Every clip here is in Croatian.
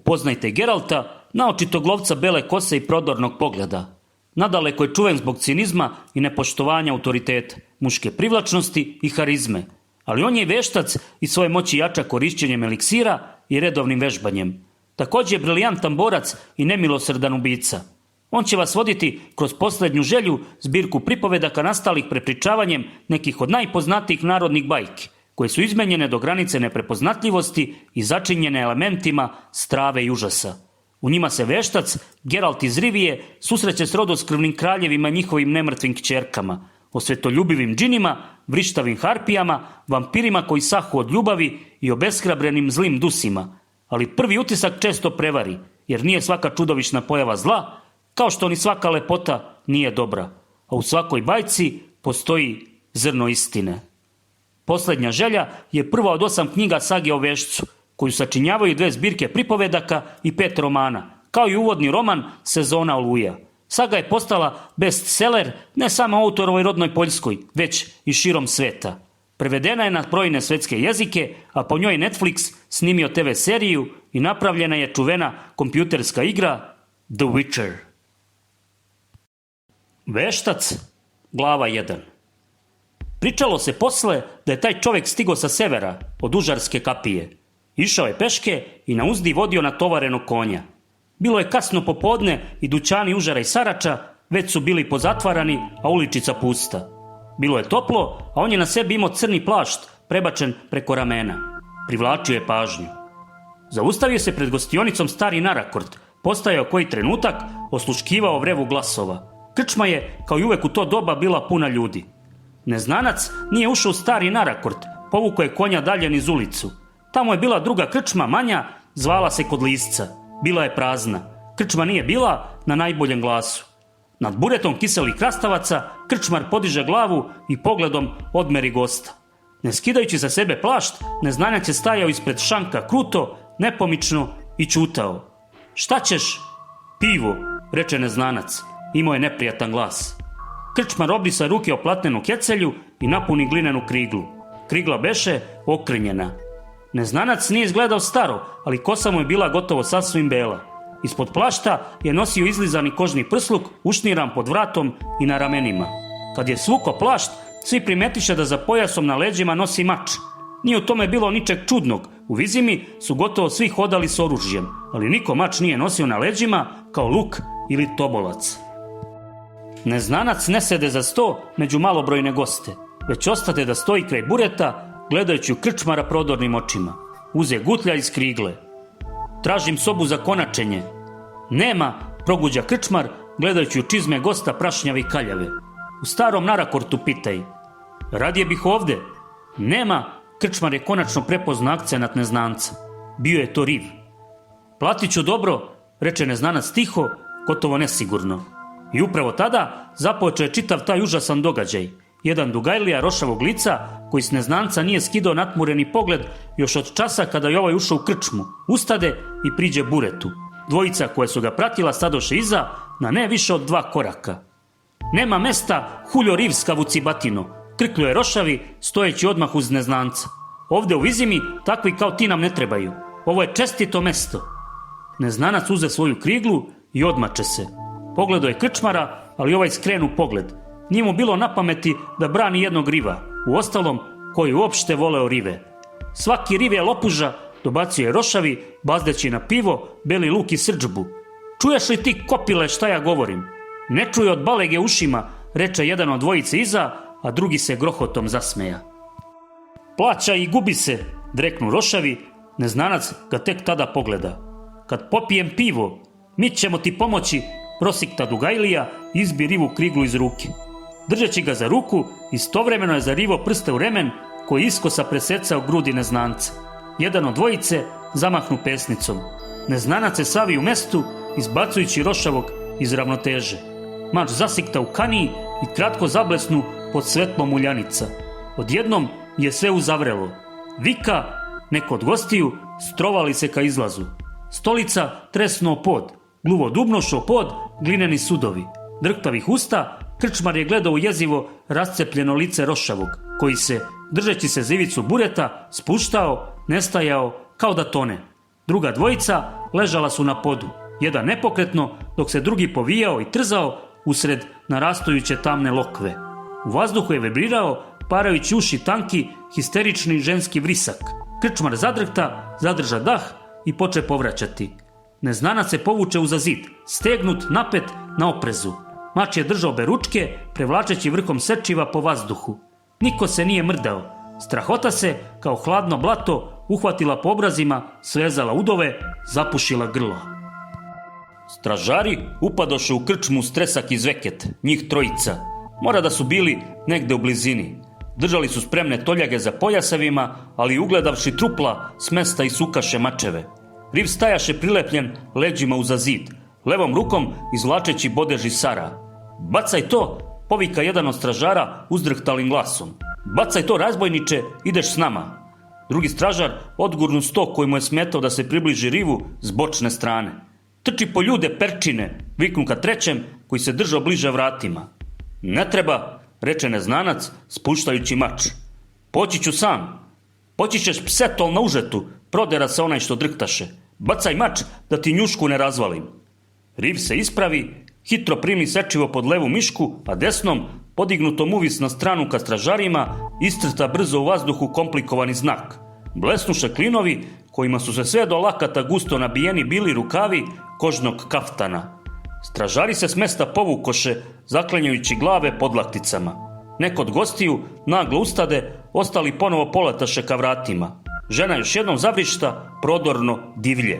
Upoznajte Geralta, naočitog lovca bele kose i prodornog pogleda. Nadaleko je čuven zbog cinizma i nepoštovanja autoriteta, muške privlačnosti i harizme, ali on je veštac i svoje moći jača korišćenjem eliksira i redovnim vežbanjem. Također je briljantan borac i nemilosrdan ubica. On će vas voditi kroz posljednju želju, zbirku pripovedaka nastalih prepričavanjem nekih od najpoznatijih narodnih bajki, koje su izmenjene do granice neprepoznatljivosti i začinjene elementima strave i užasa. U njima se veštac, Geralt iz Rivije, susreće s rodoskrvnim kraljevima i njihovim nemrtvim kćerkama, o svetoljubivim džinima, vrištavim harpijama, vampirima koji sahu od ljubavi i obeshrabrenim zlim dusima. Ali prvi utisak često prevari, jer nije svaka čudovišna pojava zla, kao što ni svaka lepota nije dobra, a u svakoj bajci postoji zrno istine. Posljednja želja je prva od 8 knjiga sage o vešcu, koju sačinjavaju 2 zbirke pripovedaka i 5 romana, kao i uvodni roman Sezona oluja. Saga je postala bestseller ne samo u autorovoj rodnoj Poljskoj, već i širom sveta. Prevedena je na brojne svetske jezike, a po njoj Netflix snimio TV seriju i napravljena je čuvena kompjuterska igra The Witcher. Veštac, glava 1. Pričalo se posle da je taj čovjek stigo sa severa, od Užarske kapije. Išao je peške i na uzdi vodio natovarenog konja. Bilo je kasno popodne i dućani Užara i Sarača već su bili pozatvarani, a uličica pusta. Bilo je toplo, a on je na sebi imao crni plašt prebačen preko ramena. Privlačio je pažnju. Zaustavio se pred gostionicom stari Narakort, postajao koji trenutak, osluškivao vrevu glasova. Krčma je, kao i uvek u to doba, bila puna ljudi. Neznanac nije ušao u stari Narakort, povukao je konja dalje niz ulicu. Tamo je bila druga krčma, manja, zvala se Kod Lisca. Bila je prazna. Krčma nije bila na najboljem glasu. Nad buretom kiselih krastavaca krčmar podiže glavu i pogledom odmeri gosta. Ne skidajući sa sebe plašt, neznanac je stajao ispred šanka kruto, nepomično i ćutao. Šta ćeš? Pivo, reče neznanac. Imao je neprijatan glas. Krčmar obrisa ruke o platnenu kecelju i napuni glinenu kriglu. Krigla beše okrnjena. Neznanac nije izgledao staro, ali kosa mu je bila gotovo sasvim bela. Ispod plašta je nosio izlizani kožni prsluk, ušniran pod vratom i na ramenima. Kad je svuko plašt, svi primetiše da za pojasom na leđima nosi mač. Nije u tome bilo ničeg čudnog. U Vizimi su gotovo svi hodali s oružjem, ali niko mač nije nosio na leđima kao luk ili tobolac. Neznanac ne sede za sto među malobrojne goste, već ostade da stoji kraj bureta, gledajući u krčmara prodornim očima. Uze gutlja iz krigle. Tražim sobu za konačenje. Nema, proguđa krčmar, gledajući u čizme gosta prašnjave i kaljave. U starom Narakortu pitaj. Radije bih ovde. Nema, krčmar je konačno prepoznao akcenat neznanca. Bio je to Riv. Platit ću dobro, reče neznanac tiho, gotovo nesigurno. I upravo tada započeo je čitav taj užasan događaj. Jedan dugajlija rošavog lica, koji s neznanca nije skidao natmureni pogled još od časa kada je ovaj ušao u krčmu, ustade i priđe buretu. Dvojica koje su ga pratila stadoše iza na ne više od 2 koraka. Nema mesta, huljo Rivska vucibatino, krklju je rošavi, stojeći odmah uz neznanca. Ovde u Vizimi takvi kao ti nam ne trebaju. Ovo je čestito mesto. Neznanac uze svoju kriglu i odmače se. Pogledao je krčmara, ali ovaj skrenu pogled. Nije mu bilo na pameti da brani jednog riva, uostalom koji uopšte voleo rive. Svaki riv je lopuža, dobacio je rošavi, bazdeći na pivo, beli luk i srdžbu. Čuješ li ti, kopile, šta ja govorim? Ne čuje od balege ušima, reče jedan od dvojice iza, a drugi se grohotom zasmeja. Plaća i gubi se, dreknu rošavi, neznanac ga tek tada pogleda. Kad popijem pivo, mi ćemo ti pomoći, prosikta Dugajlija, izbi rivu kriglu iz ruke. Držeći ga za ruku, istovremeno je zarivo prste u remen koji iskosa presecao grudi neznanca. Jedan od dvojice zamahnu pesnicom. Neznanac se savi u mestu, izbacujući rošavog iz ravnoteže. Mač zasikta u kaniji i kratko zablesnu pod svetlom uljanica. Odjednom je sve uzavrelo. Vika, neko od gostiju, strovali se ka izlazu. Stolica tresnuo pod, gluvo dubnošo pod, glineni sudovi. Drhtavih usta, krčmar je gledao u jezivo rascepljeno lice rošavog, koji se, držeći se za ivicu bureta, spuštao, nestajao, kao da tone. Druga dvojica, ležala su na podu, jedan nepokretno, dok se drugi povijao i trzao usred narastajuće tamne lokve. U vazduhu je vibrirao, parajući uši tanki, histerični ženski vrisak. Krčmar zadrhta, zadrža dah i poče povraćati. Neznanac se povuče uza zid, stegnut, napet, na oprezu. Mač je držao beručke, prevlačeći vrhom sečiva po vazduhu. Niko se nije mrdao. Strahota se, kao hladno blato, uhvatila po obrazima, svezala udove, zapušila grlo. Stražari upadoše u krčmu stresak i zveket, njih trojica. Mora da su bili negde u blizini. Držali su spremne toljage za pojasevima, ali ugledavši trupla, smesta i sukaše mačeve. Riv stajaše prilepljen leđima uza zid, levom rukom izvlačeći bodež iz sara. Bacaj to, povika jedan od stražara uzdrhtalim glasom. Bacaj to, razbojniče, ideš s nama. Drugi stražar odgurnu sto koji mu je smetao da se približi rivu s bočne strane. Trči po ljude, perčine, viknu ka trećem koji se držao bliže vratima. Ne treba, reče neznanac spuštajući mač. Poći ću sam. Poći ćeš psetol na užetu, prodera se onaj što drhtaše. Bacaj mač da ti njušku ne razvalim. Riv se ispravi, hitro primi sečivo pod levu mišku, a desnom, podignutom uvis na stranu ka stražarima, istrta brzo u vazduhu komplikovani znak. Blesnuše klinovi, kojima su se sve do lakata gusto nabijeni bili rukavi kožnog kaftana. Stražari se s mesta povukoše, zaklenjajući glave podlakticama. Neko od gostiju naglo ustade, ostali ponovo poletaše ka vratima. Žena još jednom zavrišta, prodorno divlje.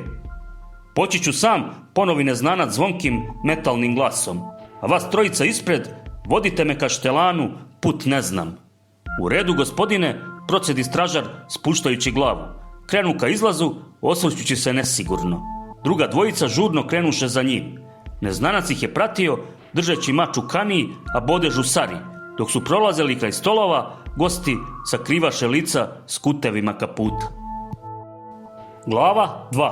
Poći ću sam, ponovi neznanac zvonkim metalnim glasom. A vas trojica ispred, vodite me ka štelanu, put ne znam. U redu, gospodine, procedi stražar spuštajući glavu. Krenu ka izlazu, osvrćući se nesigurno. Druga dvojica žurno krenuše za njim. Neznanac ih je pratio, držeći mač u kaniji, a bodež u sari. Dok su prolazili kraj stolova, gosti sakrivaše lica s kutevima kaputa. Glava 2.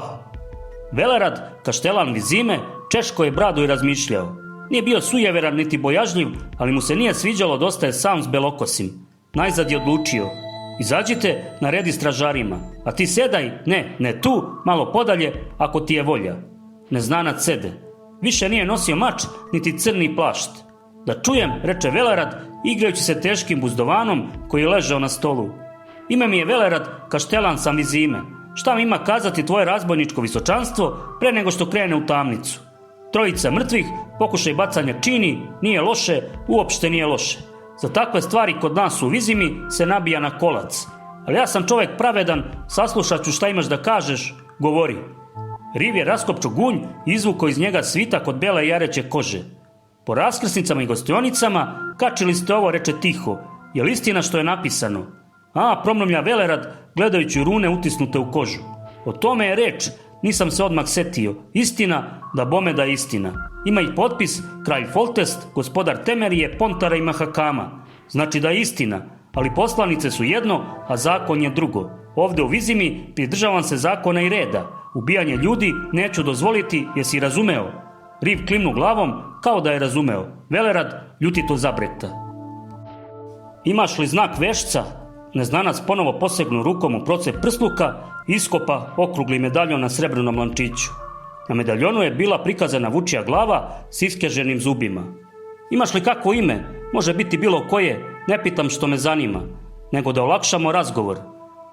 Velerad, kaštelan Vizime, češko je bradu i razmišljao. Nije bio sujeveran niti bojažljiv, ali mu se nije sviđalo da ostaje sam s belokosim. Najzad je odlučio: izađite, naredi stražarima, a ti sedaj, ne tu, malo podalje, ako ti je volja. Neznanac sede. Više nije nosio mač, niti crni plašt. Da čujem, reče Velerad, igrajući se teškim buzdovanom koji je ležao na stolu. Ime mi je Velerad, kaštelan sam Vizime. Šta mi ima kazati tvoje razbojničko visočanstvo pre nego što krene u tamnicu? Trojica mrtvih, pokušaj bacanja čini, nije loše, uopšte nije loše. Za takve stvari kod nas u Vizimi se nabija na kolac. Ali ja sam čovek pravedan, saslušat ću šta imaš da kažeš, govori. Riv je raskopčao gunj i izvukao iz njega svitak od bele jareće kože. Po raskrsnicama i gostionicama kačili ste ovo, reče tiho. Je li istina što je napisano? A, promrmlja Velerad, gledajući rune utisnute u kožu. O tome je reč, nisam se odmah setio. Istina, da bome da je istina. Ima i potpis, kralj Foltest, gospodar Temerije, Pontara i Mahakama. Znači da je istina, ali poslanice su jedno, a zakon je drugo. Ovde u Vizimi pridržavam se zakona i reda. Ubijanje ljudi neću dozvoliti, jesi razumeo? Riv klimnu glavom, kao da je razumeo. Velerad ljutito zabrekta. Imaš li znak vešca? Neznanac ponovo posegnu rukom u procep prsluka i iskopa okrugli medaljon na srebrnom lančiću. Na medaljonu je bila prikazana vučija glava s iskeženim zubima. Imaš li kakvo ime? Može biti bilo koje, ne pitam što me zanima, nego da olakšamo razgovor.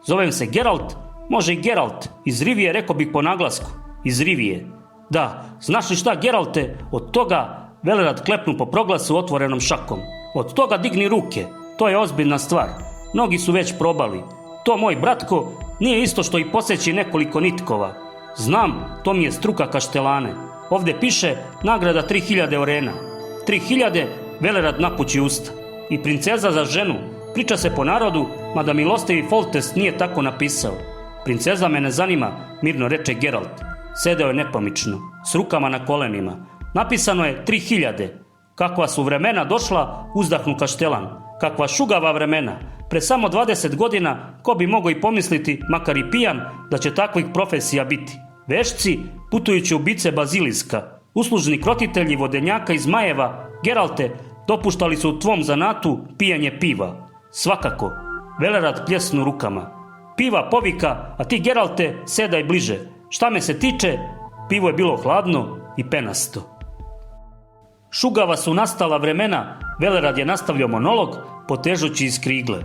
Zovem se Geralt, može i Geralt, iz Rivije, rekao bih po naglasku, iz Rivije. Da, znaš li šta, Geralte, od toga, Velerad klepnu po proglasu otvorenom šakom. Od toga digni ruke, to je ozbiljna stvar. Mnogi su već probali. To, moj bratko, nije isto što i poseći nekoliko nitkova. Znam, to mi je struka kaštelane. Ovde piše nagrada 3000 orena. 3000, Velerad napući usta. I princeza za ženu. Priča se po narodu, mada milostivi Foltest nije tako napisao. Princeza me ne zanima, mirno reče Geralt. Sedeo je nepomično, s rukama na kolenima. Napisano je 3000. Kakva su vremena došla, uzdahnu kaštelan. Kakva šugava vremena. Pre samo 20 godina, ko bi mogao i pomisliti, makar i pijan, da će takvih profesija biti. Vešci, putujući ubice baziliska, uslužni krotitelji vodenjaka iz Majeva, Geralte, dopuštali su u tvom zanatu pijanje piva. Svakako. Velerad pljesnu rukama. Piva povika, a ti, Geralte, sedaj bliže. Šta me se tiče, pivo je bilo hladno i penasto. Šugava su nastala vremena, Velerad je nastavljao monolog, potežući iz krigle.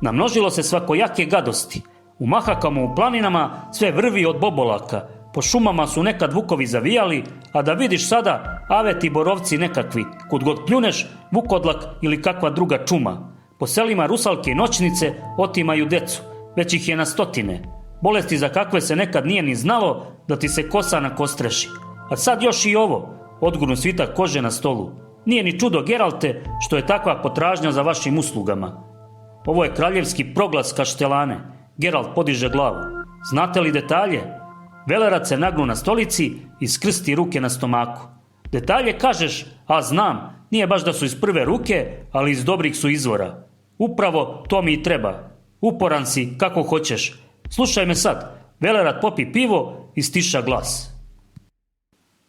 Namnožilo se svakojake gadosti. U mahakama u planinama sve vrvi od bobolaka. Po šumama su nekad vukovi zavijali, a da vidiš sada aveti borovci nekakvi. Kud god pljuneš, vukodlak ili kakva druga čuma. Po selima rusalke i noćnice otimaju decu. Već ih je na stotine. Bolesti za kakve se nekad nije ni znalo da ti se kosa nakostreši. A sad još i ovo. Odgurnu svitak kože na stolu. Nije ni čudo, Geralte, što je takva potražnja za vašim uslugama. Ovo je kraljevski proglas Kaštelane. Geralt podiže glavu. Znate li detalje? Velerad se nagnu na stolici i skrsti ruke na stomaku. Detalje kažeš? A znam, nije baš da su iz prve ruke, ali iz dobrih su izvora. Upravo to mi i treba. Uporan si kako hoćeš. Slušaj me sad. Velerad popi pivo i stiša glas.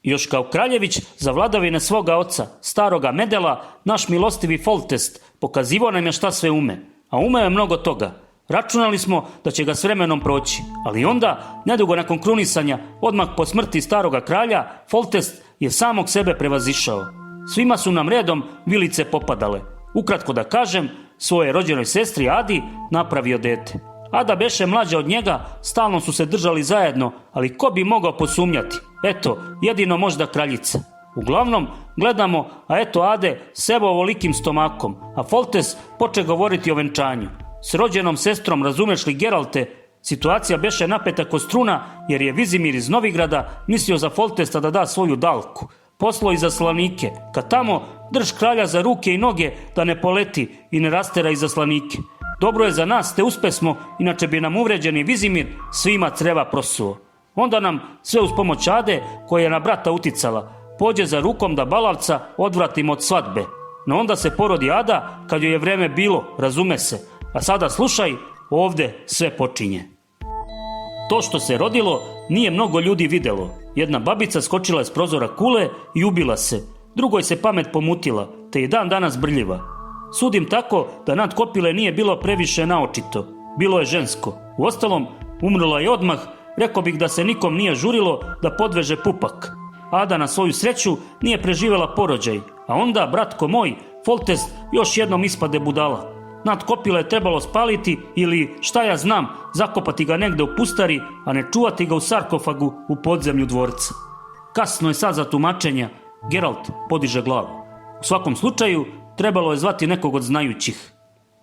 Još kao kraljević za vladavine svoga oca, staroga Medela, naš milostivi Foltest pokazivao nam je šta sve ume. A umeo je mnogo toga. Računali smo da će ga s vremenom proći, ali onda, nedugo nakon krunisanja, odmah po smrti staroga kralja, Foltest je samog sebe prevazišao. Svima su nam redom vilice popadale. Ukratko da kažem, svoje rođenoj sestri Adi napravio dete. Ada beše mlađa od njega, stalno su se držali zajedno, ali ko bi mogao posumnjati? Eto, jedino možda kraljica. Uglavnom, gledamo, a eto Ade sebo ovolikim stomakom, a Foltest poče govoriti o venčanju. S rođenom sestrom, razumeš li, Geralte, situacija beše napeta ko struna, jer je Vizimir iz Novigrada mislio za Foltesta da da svoju dalku. Poslo i zaslanike, kad tamo drž kralja za ruke i noge da ne poleti i ne rastera izaslanike. Dobro je za nas, te uspesmo, inače bi nam uvređeni Vizimir svima creva prosuo. Onda nam, sve uz pomoć Ade, koja je na brata uticala, pođe za rukom da Balavca odvratimo od svadbe. No onda se porodi Ada, kad joj je vreme bilo, razume se. A sada slušaj, ovde sve počinje. To što se rodilo nije mnogo ljudi videlo. Jedna babica skočila iz prozora kule i ubila se. Drugoj se pamet pomutila, te je dan danas brljiva. Sudim tako da nad kopile nije bilo previše naočito. Bilo je žensko. Uostalom, umrla je odmah, rekao bih da se nikom nije žurilo da podveže pupak. Ada na svoju sreću nije preživjela porođaj, a onda, bratko moj, Foltest još jednom ispade budala. Nad kopile je trebalo spaliti ili, šta ja znam, zakopati ga negde u pustari, a ne čuvati ga u sarkofagu u podzemlju dvorca. Kasno je sad za tumačenja, Geralt podiže glavu. U svakom slučaju, trebalo je zvati nekog od znajućih.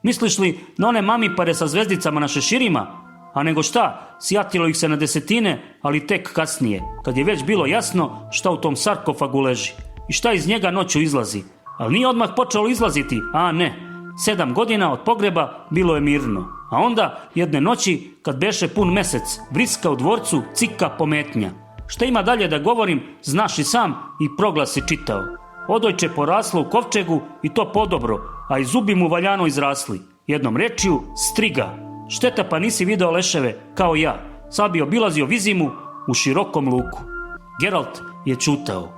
Misliš li na one mamipare sa zvezdicama na šeširima? A nego šta, sjatilo ih se na desetine, ali tek kasnije, kad je već bilo jasno šta u tom sarkofagu leži i šta iz njega noću izlazi. Ali nije odmah počelo izlaziti, a ne. 7 godina od pogreba bilo je mirno. A onda, jedne noći, kad beše pun mesec, vriska u dvorcu cika pometnja. Šta ima dalje da govorim, znaš i sam, i proglas si čitao. Odojče poraslo u kovčegu i to podobro, a i zubi mu valjano izrasli. Jednom rečju, striga. Šteta pa nisi video leševe, kao ja. Sad bi obilazio Vizimu u širokom luku. Geralt je čutao.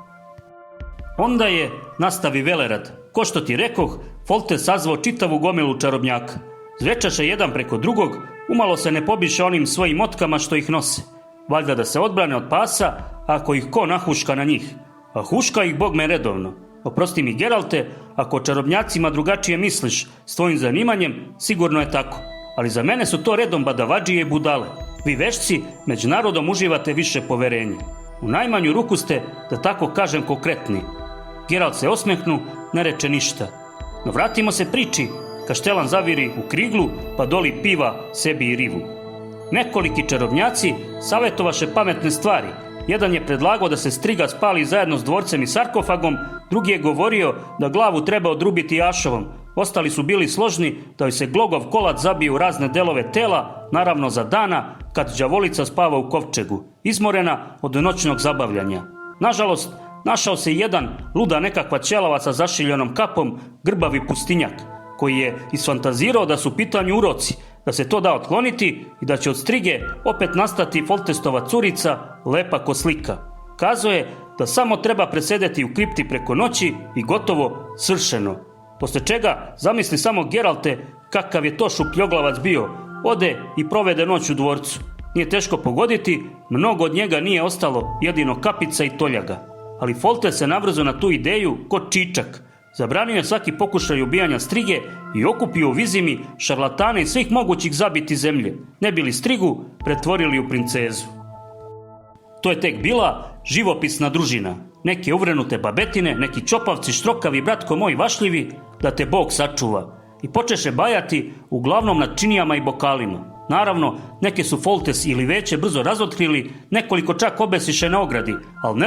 Onda je, nastavi Velerad, ko što ti rekoh, Foltest sazvao čitavu gomilu čarobnjaka. Zvečaše jedan preko drugog, umalo se ne pobiše onim svojim motkama što ih nose. Valjda da se odbrane od pasa, ako ih ko nahuška na njih. A huška ih Bog me redovno. Oprosti mi, Geralte, ako o čarobnjacima drugačije misliš s tvojim zanimanjem, sigurno je tako. Ali za mene su to redom badavadžije i budale. Vi vešci među narodom uživate više poverenja. U najmanju ruku ste, da tako kažem, konkretni. Geralt se osmehnu, ne reče ništa. No vratimo se priči. Kaštelan zaviri u kriglu, pa doli piva sebi i rivu. Nekoliki čarobnjaci savjetovaše pametne stvari. Jedan je predlagao da se striga spali zajedno s dvorcem i sarkofagom, drugi je govorio da glavu treba odrubiti jašovom. Ostali su bili složni da joj se glogov kolac zabije u razne delove tela, naravno za dana, kad đavolica spava u kovčegu, izmorena od noćnog zabavljanja. Nažalost, našao se jedan luda nekakva ćelava sa zašiljenom kapom, grbavi pustinjak, koji je isfantazirao da su u pitanju uroci, da se to da otkloniti i da će od strige opet nastati Foltestova curica, lepa ko slika. Kazao je da samo treba presedeti u kripti preko noći i gotovo, svršeno. Posle čega, zamisli samo Geralte kakav je to šupljoglavac bio, ode i provede noć u dvorcu. Nije teško pogoditi, mnogo od njega nije ostalo, jedino kapica i toljaga. Ali Foltes se navrzo na tu ideju kod čičak. Zabranio je svaki pokušaj ubijanja strige i okupio u Vizimi šarlatane iz svih mogućih zabiti zemlje, ne bili strigu pretvorili u princezu. To je tek bila živopisna družina. Neke uvrenute babetine, neki čopavci, štrokavi, bratko moj vašljivi, da te Bog sačuva. I počeše bajati uglavnom nad činijama i bokalima. Naravno, neke su Foltes ili Veće brzo razotkrili, nekoliko čak obesiše na ogradi, ali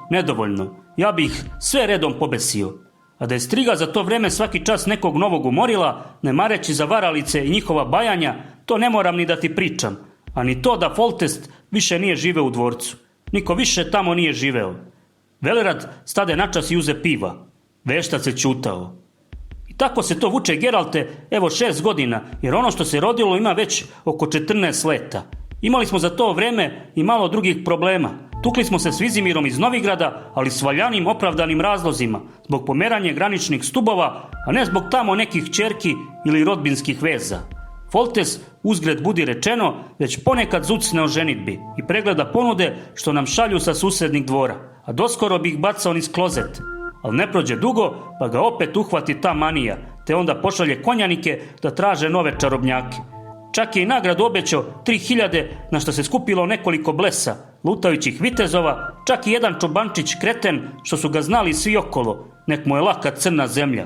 nedovoljno. Ja bi ih sve redom pobesio. A da je striga za to vreme svaki čas nekog novog umorila, ne mareći za varalice i njihova bajanja, to ne moram ni da ti pričam. A ni to da Foltes više nije živeo u dvorcu. Niko više tamo nije živeo. Velerad stade načas i uze piva. Veštac je ćutao. I tako se to vuče, Geralte, evo 6 godina, jer ono što se rodilo ima već oko 14 leta. Imali smo za to vreme i malo drugih problema. Tukli smo se s Vizimirom iz Novigrada, ali s valjanim opravdanim razlozima, zbog pomeranja graničnih stubova, a ne zbog tamo nekih ćerki ili rodbinskih veza. Foltes, uzgred budi rečeno, već ponekad zucne o ženidbi i pregleda ponude što nam šalju sa susednih dvora, a doskoro bi ih bacao niz klozet. Ali ne prođe dugo, pa ga opet uhvati ta manija, te onda pošalje konjanike da traže nove čarobnjake. Čak je i nagradu obećao 3000, na što se skupilo nekoliko blesa, lutajućih vitezova, čak i jedan čobančić kreten, što su ga znali svi okolo, nek mu je laka crna zemlja.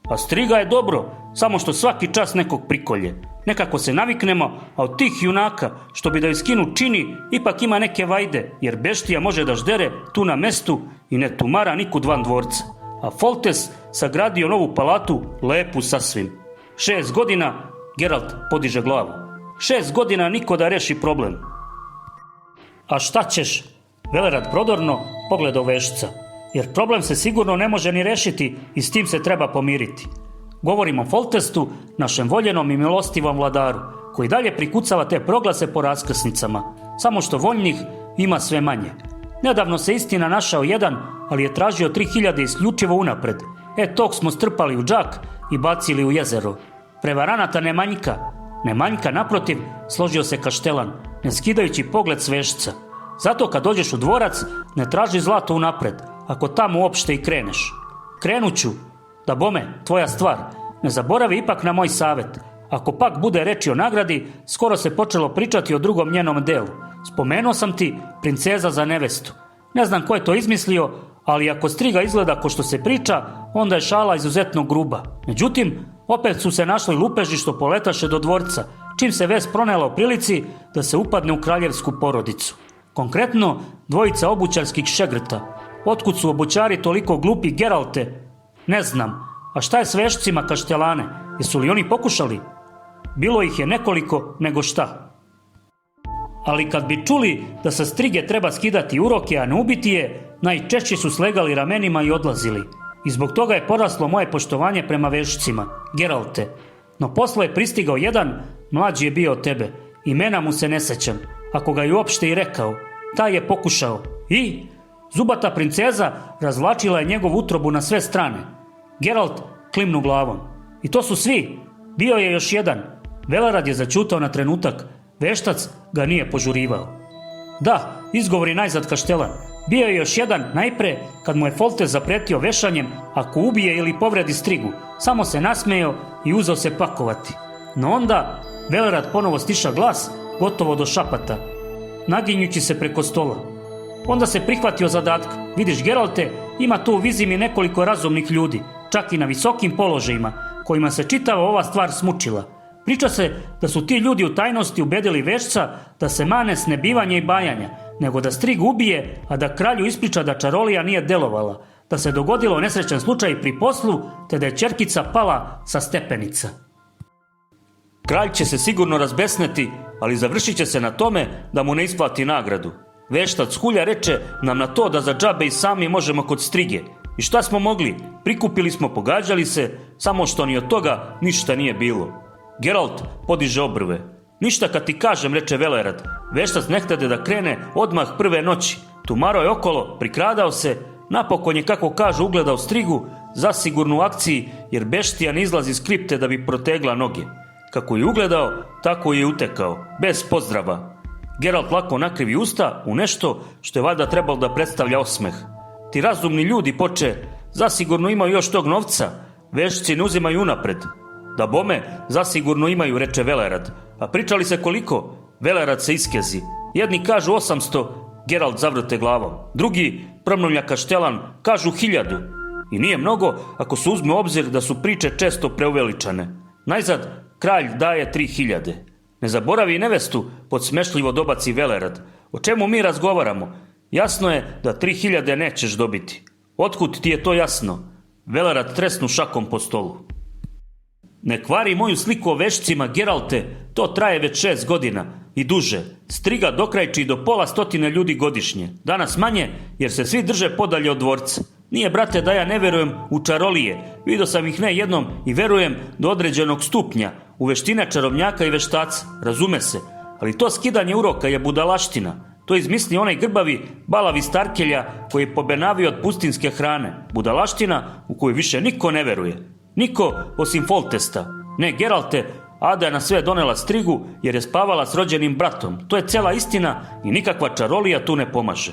A striga je dobro, samo što svaki čas nekog prikolje. Nekako se naviknemo, a od tih junaka, što bi da iskinu čini, ipak ima neke vajde, jer beštija može da ždere tu na mestu i ne tumara nikud van dvorca. A Foltes sagradio novu palatu, lepu sasvim. 6 godina, Geralt podiže glavu. 6 godina niko da reši problem. A šta ćeš? Velerad prodorno pogledao vešca. Jer problem se sigurno ne može ni rešiti i s tim se treba pomiriti. Govorimo o Foltestu, našem voljenom i milostivom vladaru, koji dalje prikucava te proglase po raskrsnicama, samo što voljnih ima sve manje. Nedavno se istina našao jedan, ali je tražio 3000 isključivo unapred. Tog smo strpali u džak i bacili u jezero. Prevaranata ne manjka, naprotiv, složio se Kaštelan, ne skidajući pogled s vešca. Zato kad dođeš u dvorac, ne traži zlato unapred, ako tamo uopšte i kreneš. Krenuću, da bome, tvoja stvar, ne zaboravi ipak na moj savjet. Ako pak bude reči o nagradi, skoro se počelo pričati o drugom njenom delu. Spomenuo sam ti princeza za nevestu. Ne znam ko je to izmislio, ali ako striga izgleda ko što se priča, onda je šala izuzetno gruba. Međutim, opet su se našli lupeži što poletaše do dvorca, čim se vest pronela o prilici da se upadne u kraljevsku porodicu. Konkretno, dvojica obućarskih šegrta. Otkud su obućari toliko glupi, Geralte? Ne znam. A šta je s vešcima Kaštelane? Jesu li oni pokušali? Bilo ih je nekoliko, nego šta. Ali kad bi čuli da sa strige treba skidati uroke, a ne ubiti je, najčešće su slegali ramenima i odlazili. I zbog toga je poraslo moje poštovanje prema vešcima, Geralte. No posle je pristigao jedan, mlađi je bio od tebe. Imena mu se ne sećam, ako ga je uopšte i rekao. Taj je pokušao. I zubata princeza razvlačila je njegovu utrobu na sve strane. Geralt klimnu glavom. I to su svi. Bio je još jedan. Velerad je začutao na trenutak. Veštac ga nije požurivao. Da, izgovori najzad Kaštelan. Bio je još jedan najpre kad mu je Foltes zapretio vešanjem ako ubije ili povredi strigu. Samo se nasmejao i uzeo se pakovati. No onda Velerad ponovo stiša glas, gotovo do šapata, naginjući se preko stola. Onda se prihvatio zadatka. Vidiš, Geralte, ima tu u Vizimi nekoliko razumnih ljudi, čak i na visokim položajima, kojima se čitava ova stvar smučila. Priča se da su ti ljudi u tajnosti ubedili vešca da se mane s nebivanja i bajanja, nego da strig ubije, a da kralju ispriča da čarolija nije delovala, da se dogodilo nesrećan slučaj pri poslu, te da je ćerkica pala sa stepenica. Kralj će se sigurno razbesneti, ali završit će se na tome da mu ne isplati nagradu. Veštac Hulja reče nam na to da za džabe i sami možemo kod strige. I šta smo mogli? Prikupili smo, pogađali se, samo što ni od toga ništa nije bilo. Geralt podiže obrve. Ništa kad ti kažem, reče Velerad. Veštac ne htede da krene odmah prve noći. Tumarao je okolo, prikradao se, napokon je, kako kažu, ugledao strigu, zasigurno u akciji, jer beštija ne izlazi iz kripte da bi protegla noge. Kako je ugledao, tako je utekao, bez pozdrava. Geralt lako nakrivi usta u nešto što je valjda trebalo da predstavlja osmeh. Ti razumni ljudi, poče, zasigurno imaju još tog novca, vešci ne uzimaju unapred. Da bome, zasigurno imaju, reče Velerad. A pričali se koliko? Velerad se iskezi. Jedni kažu 800, Geralt zavrte glavom. Drugi, promrmlja Kaštelan, kažu 1000. I nije mnogo ako se uzme u obzir da su priče često preuveličane. Najzad, kralj daje 3000. Ne zaboravi nevestu, podsmešljivo dobaci Velerad. O čemu mi razgovaramo? Jasno je da 3000 nećeš dobiti. Otkud ti je to jasno? Velerad tresnu šakom po stolu. Ne kvari moju sliku o vešcima, Geralte, to traje već 6 godina i duže. Striga dokrajči do 200 ljudi godišnje. Danas manje, jer se svi drže podalje od dvorca. Nije, brate, da ja ne verujem u čarolije. Vidio sam ih ne jednom i verujem do određenog stupnja. U veštine čarobnjaka i veštaca, razume se. Ali to skidanje uroka je budalaština. To izmisli onaj grbavi, balavi starkelja koji je pobenavio od pustinske hrane. Budalaština u koju više niko ne veruje. Niko osim Foltesta. Ne, Geralte, Ada je na sve donela strigu jer je spavala s rođenim bratom. To je cela istina i nikakva čarolija tu ne pomaže.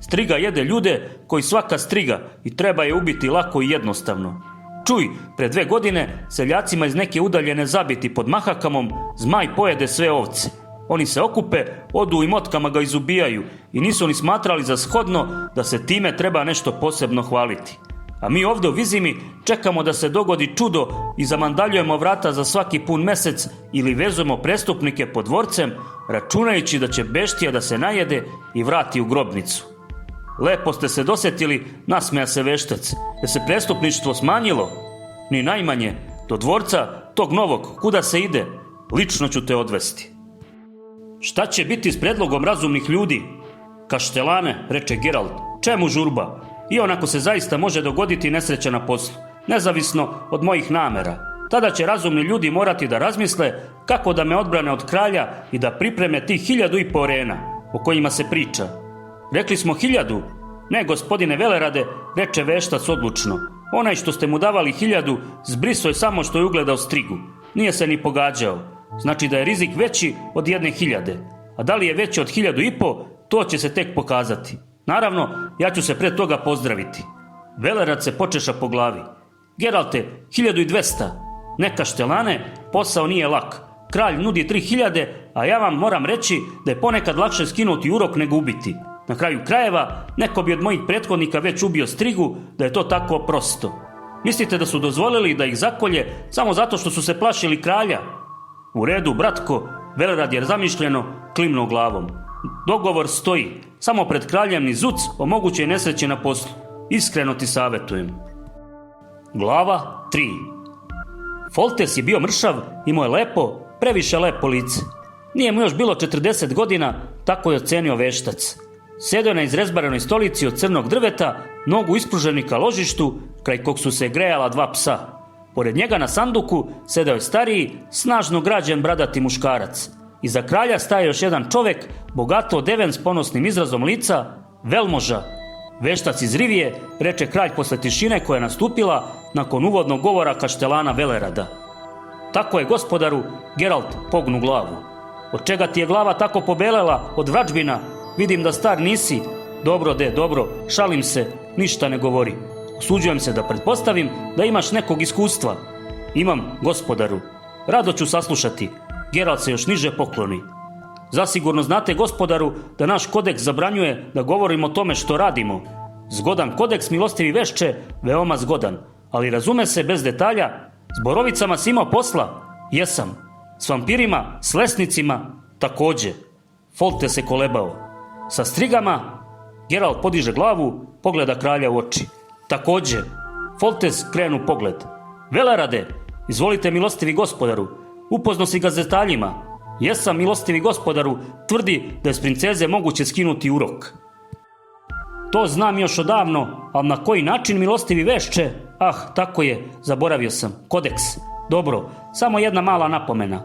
Striga jede ljude koji svaka striga i treba je ubiti lako i jednostavno. Čuj, pre 2 godine seljacima iz neke udaljene zabiti pod Mahakamom zmaj pojede sve ovce. Oni se okupe, odu i motkama ga izubijaju i nisu ni smatrali za shodno da se time treba nešto posebno hvaliti. A mi ovdje u Vizimi čekamo da se dogodi čudo i zamandaljujemo vrata za svaki pun mesec ili vezujemo prestupnike pod dvorcem, računajući da će beštija da se najede i vrati u grobnicu. Lepo ste se dosetili, nasmeja se veštac. Je se prestupništvo smanjilo? Ni najmanje. Do dvorca, tog novog, kuda se ide? Lično ću te odvesti. Šta će biti s predlogom razumnih ljudi? Kaštelane, reče Geralt, čemu žurba? I onako se zaista može dogoditi nesreća na poslu, nezavisno od mojih namera. Tada će razumni ljudi morati da razmisle kako da me odbrane od kralja i da pripreme tih 1500 rena, o kojima se priča. Rekli smo 1000? Ne, gospodine Velerade, reče veštac odlučno. Onaj što ste mu davali 1000 zbriso je samo što je ugledao strigu. Nije se ni pogađao. Znači da je rizik veći od 1000. A da li je veći od 1500, to će se tek pokazati. Naravno, ja ću se pred toga pozdraviti. Velerad se počeša po glavi. Geralte, 1200. Ne, Kaštelane, posao nije lak. Kralj nudi 3000, a ja vam moram reći da je ponekad lakše skinuti urok nego ubiti. Na kraju krajeva, neko bi od mojih prethodnika već ubio strigu da je to tako prosto. Mislite da su dozvolili da ih zakolje samo zato što su se plašili kralja? U redu, bratko, Velerad je zamišljeno klimnuo glavom. Dogovor stoji, samo pred kraljem ni zuc o mogućoj nesreći na poslu. Iskreno ti savjetujem. Glava 3. Foltes je bio mršav, imao je lepo, previše lepo lice. Nije mu još bilo 40 godina, tako je ocenio veštac. Sedeo je na izrezbarenoj stolici od crnog drveta, nogu ispruženi ka ložištu, kraj kog su se grejala 2 psa. Pored njega na sanduku sedeo je stariji, snažno građen bradati muškarac. Iza kralja staje još jedan čovek, bogato odeven s ponosnim izrazom lica, velmoža. Veštac iz Rivije, reče kralj posle tišine koja je nastupila nakon uvodnog govora Kaštelana Velerada. Tako je, gospodaru, Geralt pognu glavu. Od čega ti je glava tako pobelela? Od vračbina? Vidim da star nisi. Dobro, dobro, šalim se, ništa ne govori. Usuđujem se da pretpostavim da imaš nekog iskustva. Imam, gospodaru. Rado ću saslušati. Geralt se još niže pokloni. Zasigurno znate, gospodaru, da naš kodeks zabranjuje da govorimo o tome što radimo. Zgodan kodeks, milostivi vešče, veoma zgodan. Ali razume se bez detalja, s borovicama si imao posla? Jesam. S vampirima, s lesnicima? Takođe. Foltes se kolebao. Sa strigama? Geralt podiže glavu, pogleda kralja u oči. Takođe. Foltes krenu pogled. Velerade, izvolite, milostivi gospodaru. Upozno si ga s detaljima. Jesam, milostivi gospodaru, tvrdi da je s princeze moguće skinuti urok. To znam još odavno, ali na koji način, milostivi vešče? Ah, tako je, zaboravio sam. Kodeks. Dobro, samo jedna mala napomena.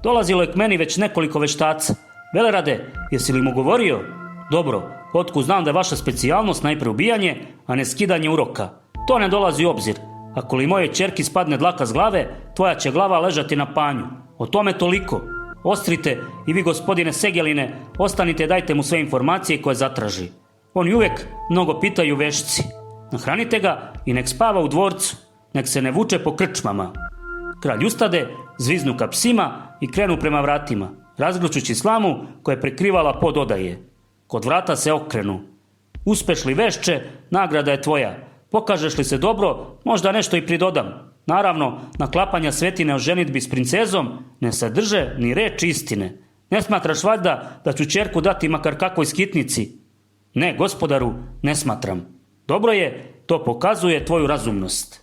Dolazilo je k meni već nekoliko veštaca. Velerade, jesi li mu govorio? Dobro, otkud znam da je vaša specijalnost najpre ubijanje, a ne skidanje uroka. To ne dolazi u obzir. Ako li mojoj ćerki spadne dlaka s glave, tvoja će glava ležati na panju. O tome toliko. Ostrite i vi, gospodine Segeline, ostanite, dajte mu sve informacije koje zatraži. Oni uvek mnogo pitaju vešci. Nahranite ga i nek spava u dvorcu, nek se ne vuče po krčmama. Kralj ustade, zviznu ka psima i krenu prema vratima, razgrčući slamu koja je prekrivala pod odaje. Kod vrata se okrenu. Uspeš li vešče, nagrada je tvoja. Pokažeš li se dobro, možda nešto i pridodam. Naravno, naklapanja svetine o ženidbi s princezom ne sadrže ni reč istine. Ne smatraš valjda da ću ćerku dati makar kakvoj skitnici? Ne, gospodaru, ne smatram. Dobro je, to pokazuje tvoju razumnost.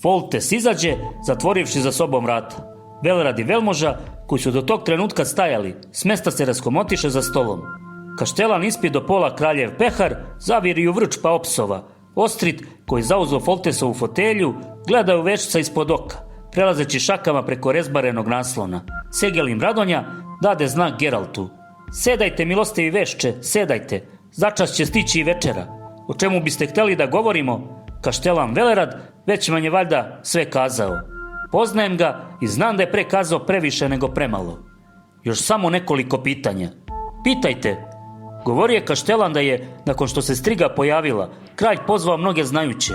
Foltes izađe, zatvorivši za sobom vrata. Velerad i Velmoža, koji su do tog trenutka stajali, s mesta se raskomotiše za stolom. Kaštelan ispi do pola kraljev pehar, zaviri u vrč pa opsova. Ostrit, koji zauzo Foltesovu fotelju, gleda u vešca ispod oka, prelazeći šakama preko rezbarenog naslona. Segelin Radonja dade znak Geraltu. Sedajte, milostivi vešče, sedajte, začas će stići i večera. O čemu biste hteli da govorimo? Kaštelan Velerad već vam je valjda sve kazao. Poznajem ga i znam da je pre kazao previše nego premalo. Još samo nekoliko pitanja. Pitajte. Govorio je Kaštelan da je, nakon što se striga pojavila, kralj pozvao mnoge znajuće.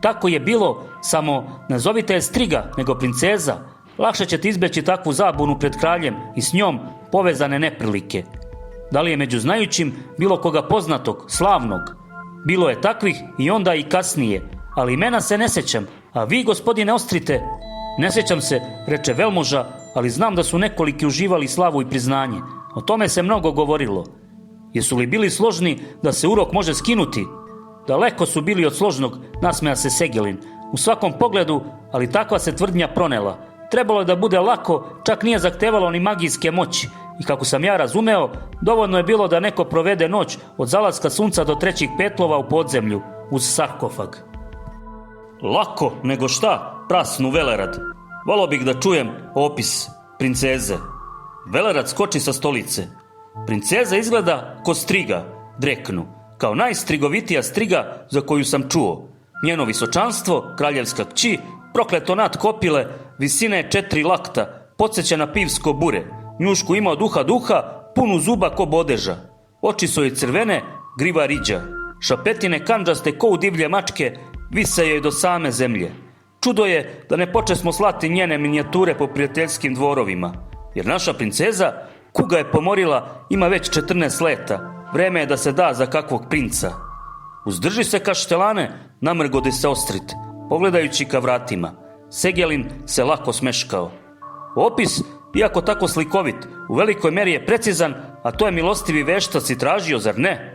Tako je bilo, samo nazovite je striga nego princeza. Lakše ćete izbeći takvu zabunu pred kraljem i s njom povezane neprilike. Da li je među znajućim bilo koga poznatog, slavnog? Bilo je takvih i onda i kasnije, ali imena se ne sećam. A vi, gospodine Ostrite? Ne sećam se, reče Velmoža, ali znam da su nekoliki uživali slavu i priznanje. O tome se mnogo govorilo. Jesu li bili složni da se urok može skinuti? Daleko su bili od složnog, nasmeja se Segelin. U svakom pogledu, ali takva se tvrdnja pronela. Trebalo je da bude lako, čak nije zahtevalo ni magijske moći. I kako sam ja razumeo, dovoljno je bilo da neko provede noć od zalaska sunca do trećih petlova u podzemlju, uz sarkofag. Lako, nego šta, prasnu Velerad. Volao bih da čujem opis princeze. Velerad skoči sa stolice. Princeza izgleda ko striga, dreknu, kao najstrigovitija striga za koju sam čuo. Njeno visočanstvo, kraljevska kći, prokleto nad kopile, visine 4 lakta, podsjeća na pivsko bure. Njušku ima od uha do uha, punu zuba ko bodeža. Oči su joj crvene, griva riđa. Šapetine kandžaste ko u divlje mačke, vise joj do same zemlje. Čudo je da ne počesmo slati njene minijature po prijateljskim dvorovima, jer naša princeza, kuga je pomorila, ima već 14 leta. Vreme je da se da za kakvog princa. Uzdrži se, Kaštelane, namrgode se Ostrit, pogledajući ka vratima. Segelin se lako smeškao. Opis, iako tako slikovit, u velikoj meri je precizan, a to je milostivi veštac i tražio, zar ne?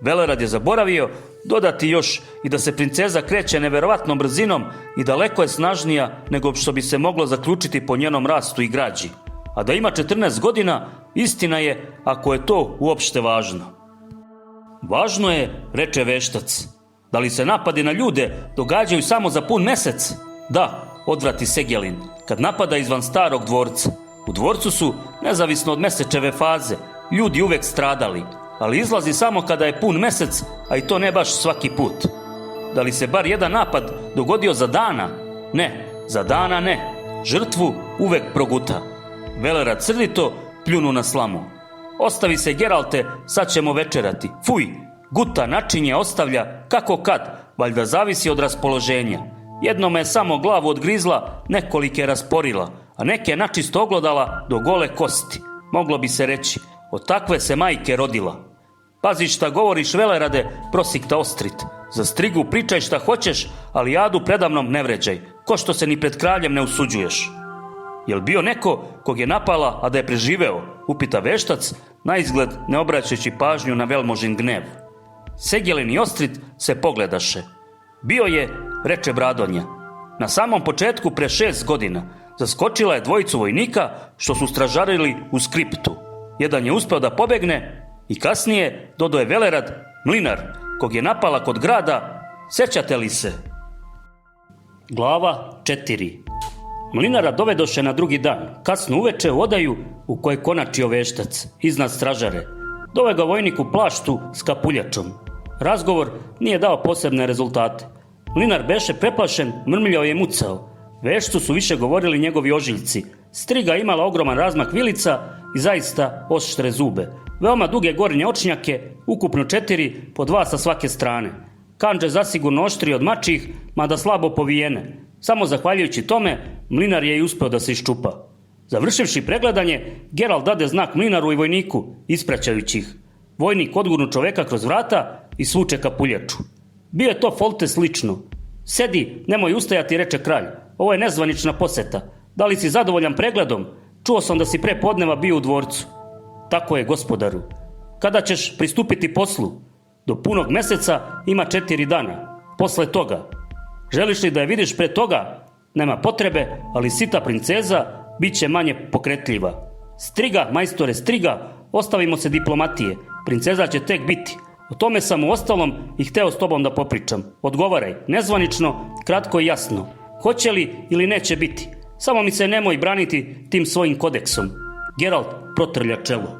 Velerad je zaboravio dodati još i da se princeza kreće neverovatnom brzinom i daleko je snažnija nego što bi se moglo zaključiti po njenom rastu i građi. A da ima 14 godina, istina je, ako je to uopšte važno. Važno je, reče veštac. Da li se napadi na ljude događaju samo za pun mesec? Da, odvrati Segelin, kad napada izvan starog dvorca. U dvorcu su, nezavisno od mesečeve faze, ljudi uvek stradali, ali izlazi samo kada je pun mesec, a i to ne baš svaki put. Da li se bar jedan napad dogodio za dana? Ne, za dana ne. Žrtvu uvek proguta. Velerad srdito pljunu na slamu. Ostavi se, Geralte, sad ćemo večerati. Fuj, guta načinje ostavlja kako kad, valjda zavisi od raspoloženja. Jednome je samo glavu odgrizla, nekolike rasporila, a neke načisto oglodala do gole kosti. Moglo bi se reći, od takve se majke rodila. Pazi šta govoriš, Velerade, prosikta Ostrit. Za strigu pričaj šta hoćeš, ali Adu predamnom ne vređaj, ko što se ni pred kraljem ne usuđuješ. Jel bio neko kog je napala, a da je preživeo? Upita veštac, naizgled ne obraćajući pažnju na Velmožin gnev. Segelin i Ostrit se pogledaše. Bio je, reče Bradonja. Na samom početku pre 6 godina zaskočila je dvojicu vojnika što su stražarili u skriptu. Jedan je uspeo da pobegne i kasnije, dodao je Velerad, mlinar, kog je napala kod grada. Sećate li se? Glava 4. Mlinara dovedoše na drugi dan, kasno uveče u odaju u kojoj konačio veštac, iznad stražare. Dove ga vojnik u plaštu s kapuljačom. Razgovor nije dao posebne rezultate. Mlinar beše preplašen, mrmljao je mucao. Vešcu su više govorili njegovi ožiljci, Striga imala ogroman razmak vilica i zaista oštre zube. Veoma duge gornje očnjake, ukupno 4, po 2 sa svake strane. Kandže zasigurno oštrije od mačih, mada slabo povijene. Samo zahvaljujući tome, mlinar je i uspeo da se iščupa. Završivši pregledanje, Geralt dade znak mlinaru i vojniku, ispraćajući ih. Vojnik odgurnu čoveka kroz vrata i svuče kapuljaču. Bio je to Foltest lično. Sedi, nemoj ustajati, reče kralj. Ovo je nezvanična poseta. Da li si zadovoljan pregledom? Čuo sam da si pre podneva bio u dvorcu. Tako je, gospodaru. Kada ćeš pristupiti poslu? Do punog meseca ima 4 dana. Posle toga. Želiš li da je vidiš pre toga? Nema potrebe, ali sita princeza bit će manje pokretljiva. Striga, majstore, striga, ostavimo se diplomatije. Princeza će tek biti. O tome sam u ostalom i hteo s tobom da popričam. Odgovaraj, nezvanično, kratko i jasno. Hoće li ili neće biti? Samo mi se nemoj braniti tim svojim kodeksom. Geralt protrlja čelo.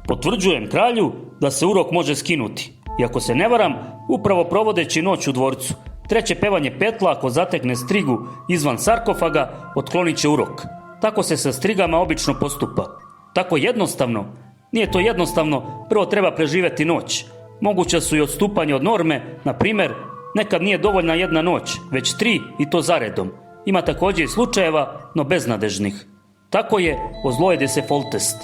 Potvrđujem kralju da se urok može skinuti. I ako se ne varam, upravo provodeći noć u dvorcu. Treće pevanje petla, ako zatekne strigu izvan sarkofaga, otklonit će urok. Tako se sa strigama obično postupa. Tako jednostavno? Nije to jednostavno, prvo treba preživeti noć. Moguće su i odstupanje od norme, na primer, nekad nije dovoljna jedna noć, već 3 i to zaredom. Ima također i slučajeva, no beznadežnih. Tako je, ozlojede se Foltest.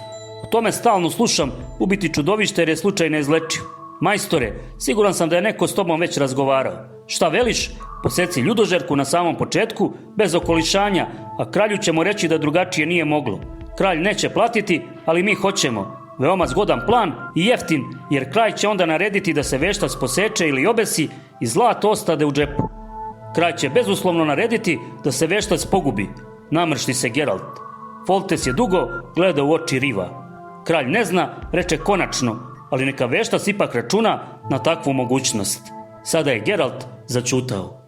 O tome stalno slušam, ubiti čudovište jer je slučaj neizlečiv. Majstore, siguran sam da je neko s tobom već razgovarao. Šta veliš? Poseci ljudožerku na samom početku, bez okolišanja, a kralju ćemo reći da drugačije nije moglo. Kralj neće platiti, ali mi hoćemo. Veoma zgodan plan i jeftin, jer kralj će onda narediti da se veštac poseče ili obesi i zlato ostade u džepu. Kralj će bezuslovno narediti da se veštac pogubi. Namršti se Geralt. Foltest je dugo gleda u oči Riva. Kralj ne zna, reče konačno, ali neka veštac ipak računa na takvu mogućnost. Sada je Geralt začutao.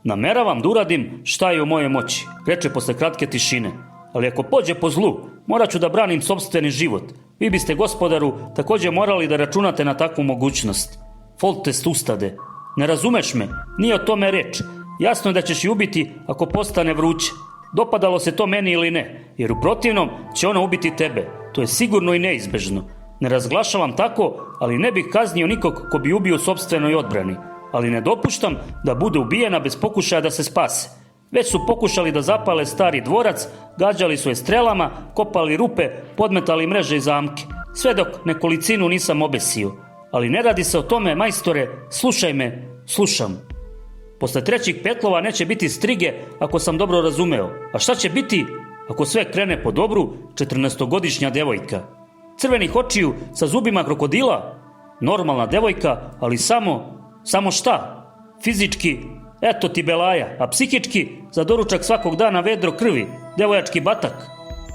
Nameravam da uradim šta je u mojoj moći, reče posle kratke tišine. Ali ako pođe po zlu, morat ću da branim sopstveni život. Vi biste, gospodaru, također morali da računate na takvu mogućnost. Foltest ustade. Ne razumeš me, nije o tome reč. Jasno je da ćeš je ubiti ako postane vruće. Dopadalo se to meni ili ne, jer u protivnom će ona ubiti tebe. To je sigurno i neizbežno. Ne razglašavam tako, ali ne bih kaznio nikog ko bi ubio u sopstvenoj odbrani. Ali ne dopuštam da bude ubijena bez pokušaja da se spase. Već su pokušali da zapale stari dvorac, gađali su je strelama, kopali rupe, podmetali mreže i zamke. Sve dok nekolicinu nisam obesio. Ali ne radi se o tome, majstore, slušaj me, slušam. Posle 3 petlova neće biti strige, ako sam dobro razumeo. A šta će biti ako sve krene po dobru? 14-godišnja devojka. Crvenih očiju sa zubima krokodila? Normalna devojka, ali samo šta? Fizički, eto ti belaja, a psihički za doručak svakog dana vedro krvi, devojački batak.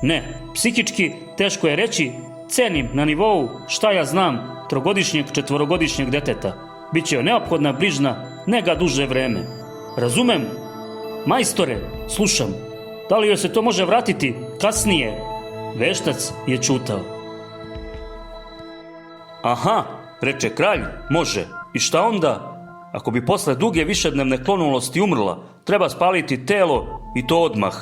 Ne, psihički teško je reći, cenim na nivou, šta ja znam, 3-godišnjeg, 4-godišnjeg deteta. Biće joj neophodna brižna, nega duže vreme. Razumem? Majstore, slušam. Da li joj se to može vratiti kasnije? Veštac je ćutao. Aha, reče kralj, može. I šta onda? Ako bi posle duge višednevne klonulosti umrla, treba spaliti telo i to odmah.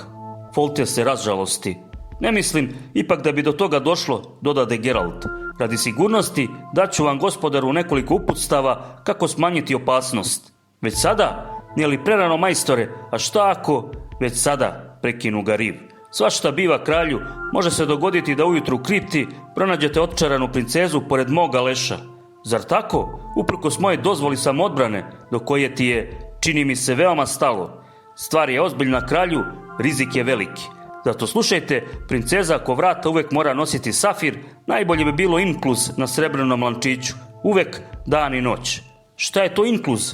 Foltest se razžalosti. Ne mislim ipak da bi do toga došlo, dodade Geralt. Radi sigurnosti daću vam, gospodaru, nekoliko uputstava kako smanjiti opasnost. Već sada? Nije li prerano, majstore? A šta ako? Već sada, prekinu ga Riv. Svašta biva, kralju. Može se dogoditi da ujutru u kripti pronađete otčaranu princezu pored moga leša. Zar tako? Uprkos moje dozvoli samoodbrane, do koje ti je, čini mi se, veoma stalo. Stvar je ozbiljna, kralju, rizik je veliki. Zato slušajte, princeza ko vrata uvek mora nositi safir, najbolje bi bilo inkluz na srebrnom lančiću. Uvek dan i noć. Šta je to inkluz?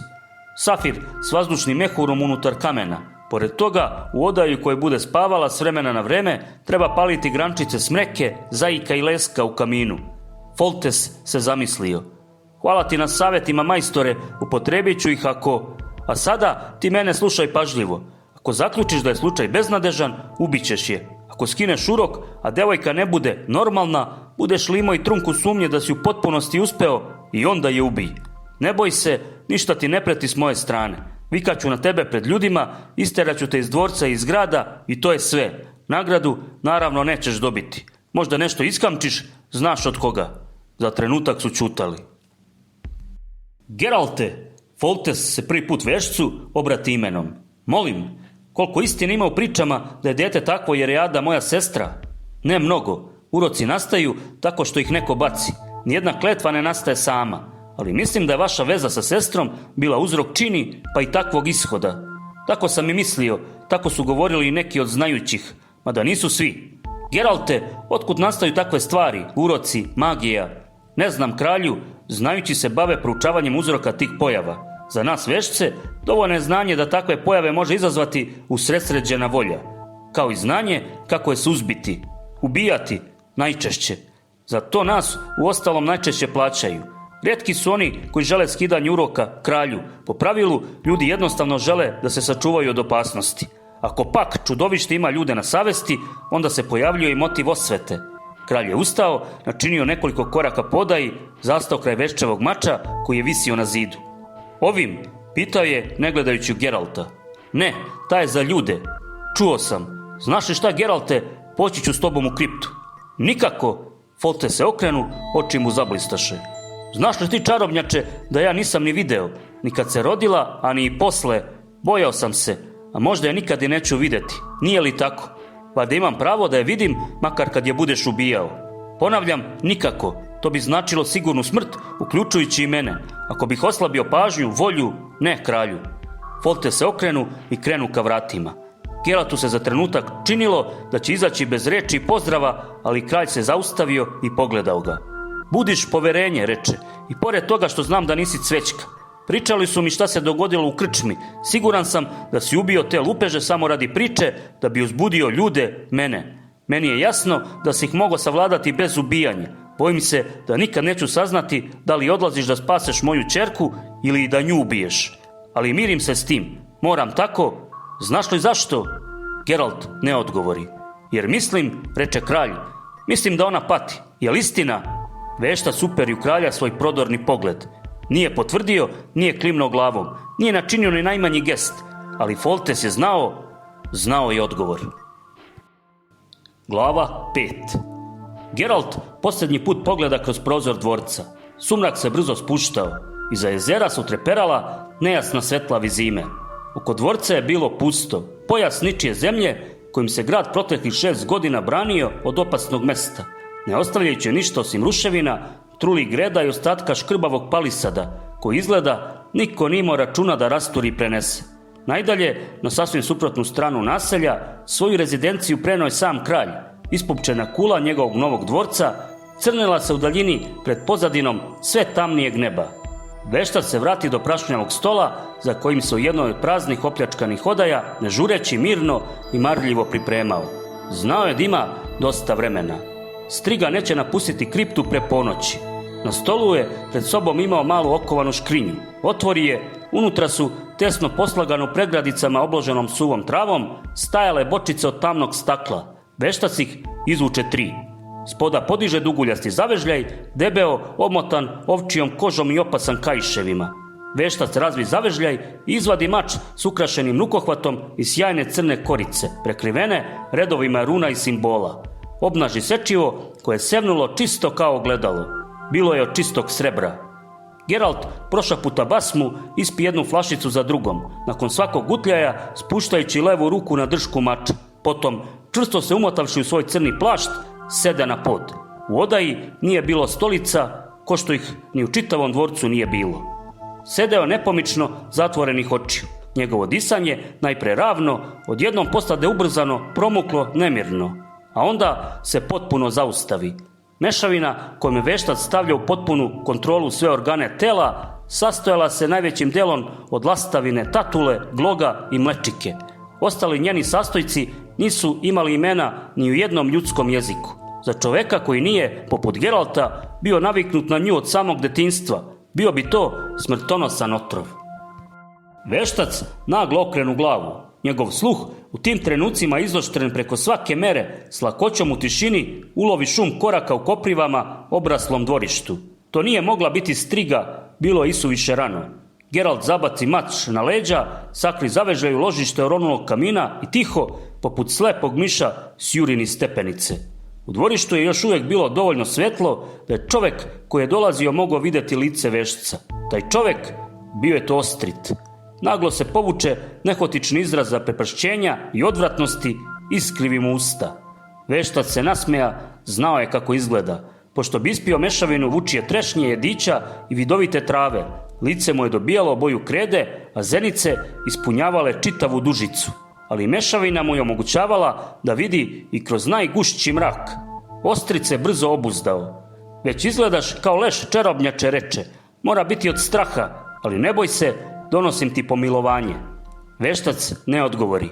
Safir s vazdušnim mehurom unutar kamena. Pored toga, u odaju koje bude spavala s vremena na vreme, treba paliti grančice smreke, zaika i leska u kaminu. Foltest se zamislio. Hvala ti na savjetima, majstore, upotrebit ću ih ako... A sada ti mene slušaj pažljivo. Ako zaključiš da je slučaj beznadežan, ubićeš je. Ako skineš urok, a devojka ne bude normalna, budeš li imao i trunku sumnje da si u potpunosti uspeo i onda je ubij. Ne boj se, ništa ti ne preti s moje strane. Vikaću na tebe pred ljudima, isteraću te iz dvorca i iz grada i to je sve. Nagradu naravno nećeš dobiti. Možda nešto iskamčiš, znaš od koga. Za trenutak su ćutali. Geralte, Foltes se prvi put vešcu obrati imenom. Molim, koliko istine ima u pričama da je dete takvo jer je Ada moja sestra? Ne mnogo. Uroci nastaju tako što ih neko baci. Nijedna kletva ne nastaje sama. Ali mislim da je vaša veza sa sestrom bila uzrok čini pa i takvog ishoda. Tako sam i mislio, tako su govorili i neki od znajućih, mada nisu svi. Geralte, otkud nastaju takve stvari, uroci, magija? Ne znam, kralju, znajući se bave proučavanjem uzroka tih pojava. Za nas vešce, dovoljno je znanje da takve pojave može izazvati usredsređena volja. Kao i znanje kako je suzbiti, ubijati, najčešće. Za to nas u ostalom najčešće plaćaju. Rijetki su oni koji žele skidanje uroka kralju. Po pravilu, ljudi jednostavno žele da se sačuvaju od opasnosti. Ako pak čudovište ima ljude na savesti, onda se pojavljuje i motiv osvete. Kralj je ustao, načinio nekoliko koraka podaji, zastao kraj veščevog mača koji je visio na zidu. Ovim, pitao je ne gledajući u Geralta. Ne, ta je za ljude. Čuo sam. Znaš li šta, Geralte, poći ću s tobom u kriptu. Nikako. Folte se okrenu, oči mu zablistaše. Znaš li ti, čarobnjače, da ja nisam ni video, ni kad se rodila, a ni i posle. Bojao sam se, a možda je nikad i neću vidjeti. Nije li tako? Pa da imam pravo da je vidim, makar kad je budeš ubijao. Ponavljam, nikako. To bi značilo sigurnu smrt, uključujući i mene. Ako bih oslabio pažnju, volju, ne kralju. Folte se okrenu i krenu ka vratima. Geraltu se za trenutak činilo da će izaći bez reči i pozdrava, ali kralj se zaustavio i pogledao ga. Budiš poverenje, reče, i pored toga što znam da nisi cvećka. Pričali su mi šta se dogodilo u krčmi. Siguran sam da si ubio te lupeže samo radi priče, da bi uzbudio ljude, mene. Meni je jasno da si ih mogao savladati bez ubijanja. Bojim se da nikad neću saznati da li odlaziš da spaseš moju ćerku ili da nju ubiješ. Ali mirim se s tim. Moram tako. Znaš li zašto? Geralt ne odgovori. Jer mislim, reče kralj, mislim da ona pati. Je li istina? Veštac uperi u kralja svoj prodorni pogled. Nije potvrdio, nije klimnuo glavom, nije načinio ni najmanji gest, ali Foltes je znao je odgovor. Glava 5. Geralt posljednji put pogleda kroz prozor dvorca. Sumrak se brzo spuštao. Iza jezera su treperala nejasna svetlavi zime. Oko dvorca je bilo pusto, pojas ničije zemlje kojim se grad proteklih 6 godina branio od opasnog mesta, ne ostavljajući ništa osim ruševina, trulih greda i ostatka škrbavog palisada, koji izgleda niko nije imao računa da rasturi i prenese. Najdalje, na sasvim suprotnu stranu naselja, svoju rezidenciju preneo je sam kralj. Ispupčena kula njegovog novog dvorca crnila se u daljini pred pozadinom sve tamnijeg neba. Veštac se vrati do prašnjavog stola, za kojim se u jednoj od praznih opljačkanih odaja, ne žureći mirno i marljivo pripremao. Znao je da ima dosta vremena. Striga neće napustiti kriptu pre ponoći. Na stolu je pred sobom imao malu okovanu škrinju. Otvori je, unutra su, tesno poslagano pregradicama obloženom suvom travom, stajale bočice od tamnog stakla. Veštac ih izvuče 3. Spoda podiže duguljasti zavežljaj, debeo, omotan ovčijom kožom i opasan kaiševima. Veštac razvi zavežljaj i izvadi mač s ukrašenim rukohvatom i sjajne crne korice, prekrivene redovima runa i simbola. Obnaži sečivo koje je sevnulo čisto kao ogledalo. Bilo je od čistog srebra. Geralt prošaputa basmu, ispi jednu flašicu za drugom, nakon svakog gutljaja spuštajući levu ruku na držku mača. Potom, čvrsto se umotavši u svoj crni plašt, sede na pod. U odaji nije bilo stolica, ko što ih ni u čitavom dvorcu nije bilo. Sedeo nepomično, zatvorenih očiju. Njegovo disanje, najpre ravno, odjednom postade ubrzano, promuklo, nemirno. A onda se potpuno zaustavi. Mešavina kojom je veštac stavlja u potpunu kontrolu sve organe tela, sastojala se najvećim delom od lastavine, tatule, gloga i mlečike. Ostali njeni sastojci nisu imali imena ni u jednom ljudskom jeziku. Za čoveka koji nije, poput Geralta, bio naviknut na nju od samog detinjstva, bio bi to smrtonosan otrov. Veštac naglo okrenu glavu. Njegov sluh u tim trenucima izoštren preko svake mere, s lakoćom u tišini ulovi šum koraka u koprivama obraslom dvorištu. To nije mogla biti striga, bilo je isuviše rano. Geralt zabaci mač na leđa, sakri zaveže u ložište oronulog kamina i tiho, poput slepog miša, sjuri niz stepenice. U dvorištu je još uvijek bilo dovoljno svetlo da je čovek koji je dolazio mogao vidjeti lice veštica. Taj čovek bio je to Ostrit. Naglo se povuče nehotični izraz zaprepašćenja i odvratnosti, iskrivi mu usta. Veštac se nasmeja, znao je kako izgleda. Pošto bi ispio mešavinu vučije trešnje, jedića i vidovite trave, lice mu je dobijalo boju krede, a zenice ispunjavale čitavu dužicu. Ali mešavina mu je omogućavala da vidi i kroz najgušći mrak. Ostrit se brzo obuzdao. Već izgledaš kao leš čarobnjače, reče. Mora biti od straha, ali ne boj se, donosim ti pomilovanje. Veštac ne odgovori.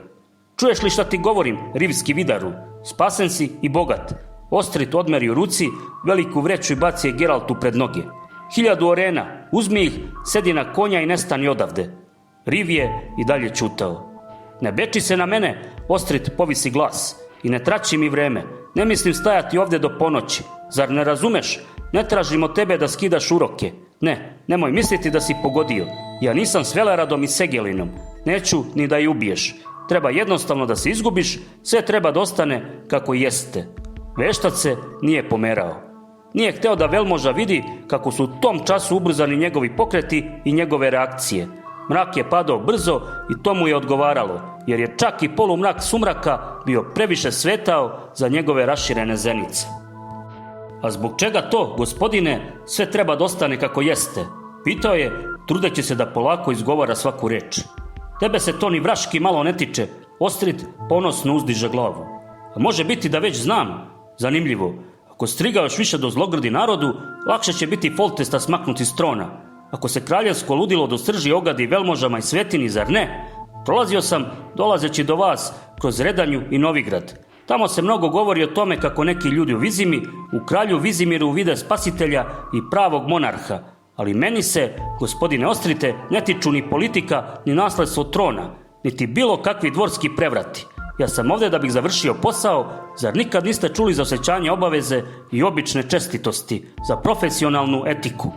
Čuješ li šta ti govorim, rivski vidaru? Spasen si i bogat. Ostrit odmeri u ruci veliku vreću i baci je Geraltu pred noge. 1000 orena, uzmi ih, sedi na konja i nestani odavde. Riv je i dalje ćutao. Ne beči se na mene, Ostrit povisi glas. I ne traći mi vreme, ne mislim stajati ovdje do ponoći. Zar ne razumeš? Ne tražim od tebe da skidaš uroke. Ne, nemoj misliti da si pogodio. Ja nisam s Veleradom i Segelinom. Neću ni da je ubiješ. Treba jednostavno da se izgubiš, sve treba da ostane kako jeste. Veštac se nije pomerao. Nije hteo da velmoža vidi kako su u tom času ubrzani njegovi pokreti i njegove reakcije. Mrak je padao brzo i to mu je odgovaralo, jer je čak i polumrak sumraka bio previše svetao za njegove raširene zenice. A zbog čega to, gospodine, sve treba da ostane kako jeste? Pitao je, trudeći se da polako izgovara svaku reč. Tebe se to ni vraški malo ne tiče, Ostrit ponosno uzdiže glavu. A može biti da već znam. Zanimljivo, ako striga još više do zlogrdi narodu, lakše će biti Foltesta smaknuti s trona. Ako se kraljevsko ludilo do srži ogadi velmožama i svetini, zar ne? Prolazio sam, dolazeći do vas, kroz Redanju i Novigrad. Tamo se mnogo govori o tome kako neki ljudi u Vizimi, u kralju Vizimiru vide spasitelja i pravog monarha. Ali meni se, gospodine Ostrite, ne tiču ni politika, ni nasledstvo trona, niti bilo kakvi dvorski prevrati. Ja sam ovdje da bih završio posao, zar nikad niste čuli za osjećanje obaveze i obične čestitosti, za profesionalnu etiku?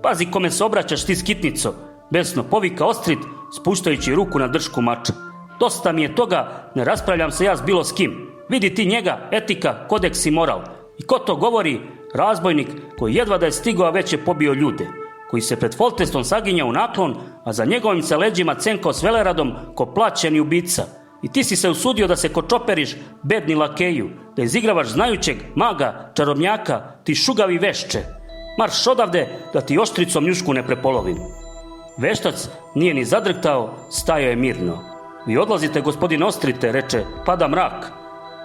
Pazi kome se obraćaš ti, skitnico, besno povika Ostrit, spuštajući ruku na dršku mača. Dosta mi je toga, ne raspravljam se ja s bilo s kim. Vidi ti njega, etika, kodeks i moral. I ko to govori? Razbojnik koji jedva da je stigao, a već je pobio ljude, koji se pred Foltestom saginjao u naklon, a za njegovim se leđima cenkao s Veleradom ko plaćeni ubica. I ti si se usudio da se kočoperiš, bedni lakeju, da izigravaš znajućeg, maga, čarobnjaka, ti šugavi vešče. Marš odavde da ti oštricom njušku ne prepolovim. Veštac nije ni zadrktao, stajao je mirno. Vi odlazite, gospodine Ostrite, reče, pada mrak.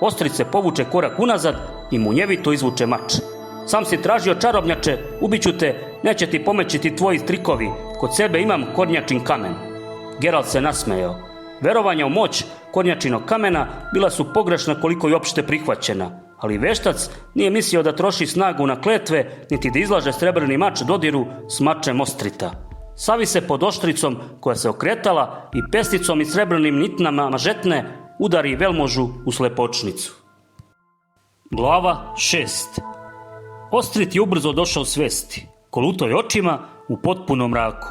Ostrit se povuče korak unazad i munjevito izvuče mač. Sam si tražio, čarobnjače, ubiću te, neće ti pomećiti tvoji trikovi, kod sebe imam kornjačin kamen. Geralt se nasmejao. Verovanja u moć kornjačinog kamena bila su pogrešna koliko i opšte prihvaćena, ali veštac nije mislio da troši snagu na kletve, niti da izlaže srebrni mač dodiru s mačem Ostrita. Savi se pod oštricom koja se okretala i pesticom i srebrnim nitnama mažetne udari velmožu u slepočnicu. Glava 6. Ostrit je ubrzo došao svesti, kolutao je očima u potpunom mraku.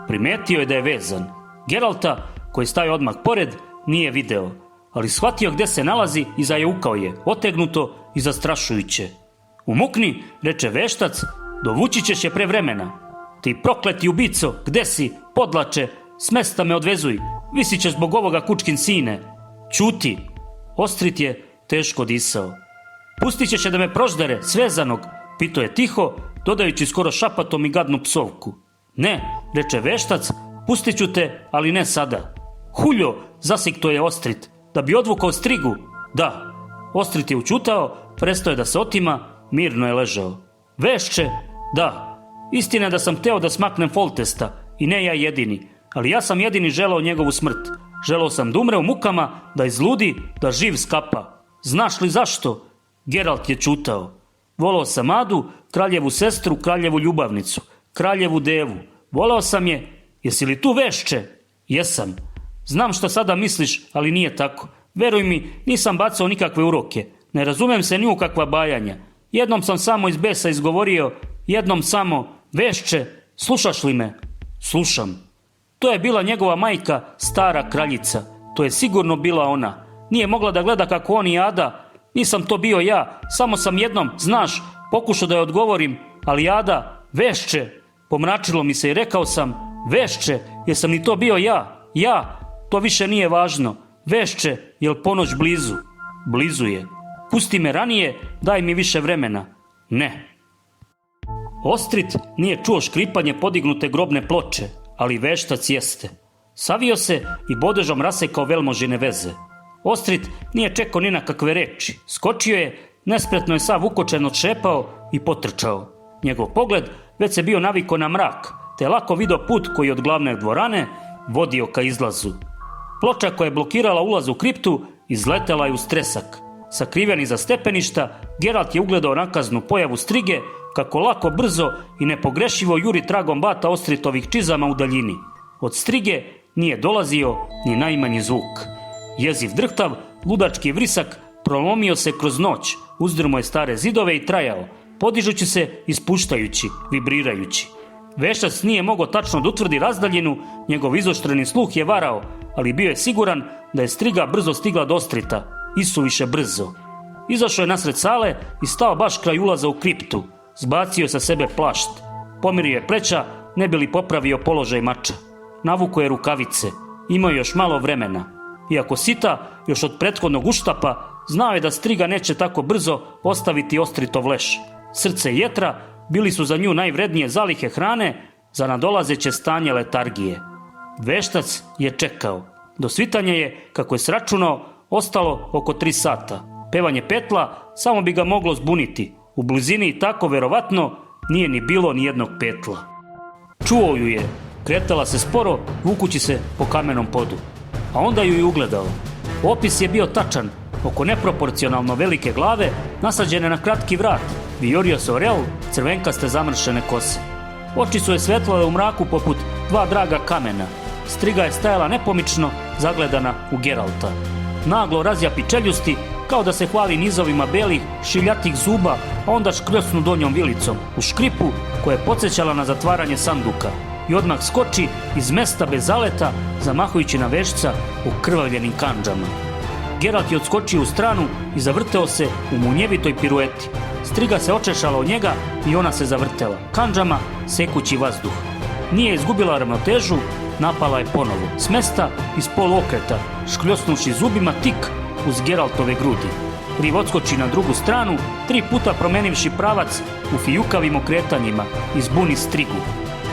Primetio je da je vezan. Geralta, koji staje odmah pored, nije video, ali shvatio gde se nalazi i zajaukao je, otegnuto i zastrašujuće. Umukni, reče veštac, dovući ćeš je pre vremena. Ti prokleti ubico, gde si, podlače, s mesta me odvezuj, visit ćeš zbog ovoga, kučkin sine. Ćuti. Ostrit je teško disao. Pustit ćeš je da me proždere, svezanog, pitao je tiho, dodajući skoro šapatom i gadnu psovku. Ne, reče veštac, pustit ću te, ali ne sada. Huljo, zasikto je Ostrit, da bi odvukao strigu. Da. Ostrit je učutao, prestao je da se otima, mirno je ležao. Vešče, da. Istina je da sam teo da smaknem Foltesta, i ne ja jedini, ali ja sam jedini želeo njegovu smrt. Želeo sam da umre u mukama, da izludi, da živ skapa. Znaš li zašto? Geralt je čutao. Voleo sam Adu, kraljevu sestru, kraljevu ljubavnicu, kraljevu devu. Voleo sam je. Jesi li tu, vešče? Jesam. Znam što sada misliš, ali nije tako. Veruj mi, nisam bacao nikakve uroke. Ne razumem se ni u kakva bajanja. Jednom sam samo iz besa izgovorio, jednom samo, vešče, slušaš li me? Slušam. To je bila njegova majka, stara kraljica. To je sigurno bila ona. Nije mogla da gleda kako on i Ada. Nisam to bio ja, samo sam jednom, znaš, pokušao da je odgovorim, ali Ada, vešče, pomračilo mi se i rekao sam, vešče, jesam li to bio ja? Ja, to više nije važno. Vešče, jel ponoć blizu? Blizu je. Pusti me ranije, daj mi više vremena. Ne. Ostrit nije čuo škripanje podignute grobne ploče, ali veštac jeste. Savio se i bodežom rasekao velmožine veze. Ostrit nije čekao ni na kakve reči. Skočio je, nespretno je sav ukočen odšepao i potrčao. Njegov pogled već se bio navikao na mrak, te lako video put koji od glavne dvorane vodio ka izlazu. Ploča koja je blokirala ulaz u kriptu izletela je u stresak. Sakriven iza stepeništa, Geralt je ugledao nakaznu pojavu strige, kako lako, brzo i nepogrešivo juri tragom bata Ostritovih čizama u daljini. Od strige nije dolazio ni najmanji zvuk. Jeziv drhtav, ludački vrisak prolomio se kroz noć, uzdrmo je stare zidove i trajao, podižući se i spuštajući, vibrirajući. Veštac nije mogao tačno da utvrdi razdaljinu, njegov izoštreni sluh je varao, ali bio je siguran da je striga brzo stigla do Ostrita, isuviše brzo. Izašao je nasred sale i stao baš kraj ulaza u kriptu. Zbacio sa sebe plašt. Pomirio je pleća, ne bi li popravio položaj mača. Navuko je rukavice. Imao je još malo vremena. Iako sita, još od prethodnog uštapa, znao je da striga neće tako brzo ostaviti Ostritov leš. Srce i jetra bili su za nju najvrednije zalihe hrane za nadolazeće stanje letargije. Veštac je čekao. Do svitanja je, kako je sračunao, ostalo oko 3 sata. Pevanje petla samo bi ga moglo zbuniti. U blizini i tako verovatno nije ni bilo ni jednog petla. Čuo ju je. Kretala se sporo, vukući se po kamenom podu. A onda ju je ugledao. Opis je bio tačan. Oko neproporcionalno velike glave, nasađene na kratki vrat, vijorio se orel, crvenkaste zamršene kose. Oči su je svetlale u mraku poput 2 draga kamena. Striga je stajala nepomično, zagledana u Geralta. Naglo razjapi čeljusti, kao da se hvali nizovima belih, šiljatih zuba, a onda škljosnu donjom vilicom, u škripu koja je podsjećala na zatvaranje sanduka. I odmah skoči iz mesta bez zaleta, zamahujući na vešca u krvavljenim kandžama. Geralt je odskočio u stranu i zavrteo se u munjevitoj pirueti. Striga se očešala od njega i ona se zavrtela, kandžama sekući vazduh. Nije izgubila ravnotežu, napala je ponovo, s mesta iz poluokreta, škljosnuši zubima tik uz Geraltove grudi. Riv odskoči na drugu stranu, 3 puta promenivši pravac u fijukavim okretanjima i zbuni strigu.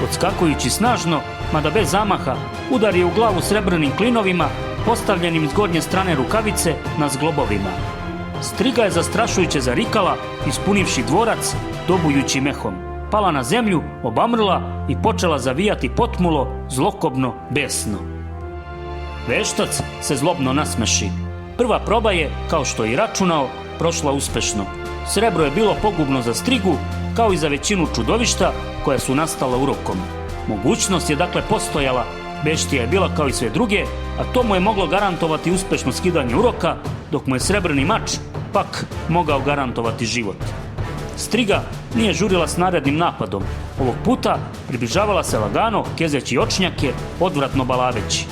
Odskakujući snažno, mada bez zamaha, udar je u glavu srebrnim klinovima, postavljenim s gornje strane rukavice na zglobovima. Striga je zastrašujuće zarikala, ispunivši dvorac, dobujući mehom. Pala na zemlju, obamrla i počela zavijati potmulo, zlokobno, besno. Veštac se zlobno nasmeši. Prva proba je, kao što je i računao, prošla uspešno. Srebro je bilo pogubno za strigu, kao i za većinu čudovišta koja su nastala urokom. Mogućnost je dakle postojala, beštija je bila kao i sve druge, a to mu je moglo garantovati uspešno skidanje uroka, dok mu je srebrni mač pak mogao garantovati život. Striga nije žurila s narednim napadom. Ovog puta približavala se lagano, kezeći očnjake, odvratno balaveći.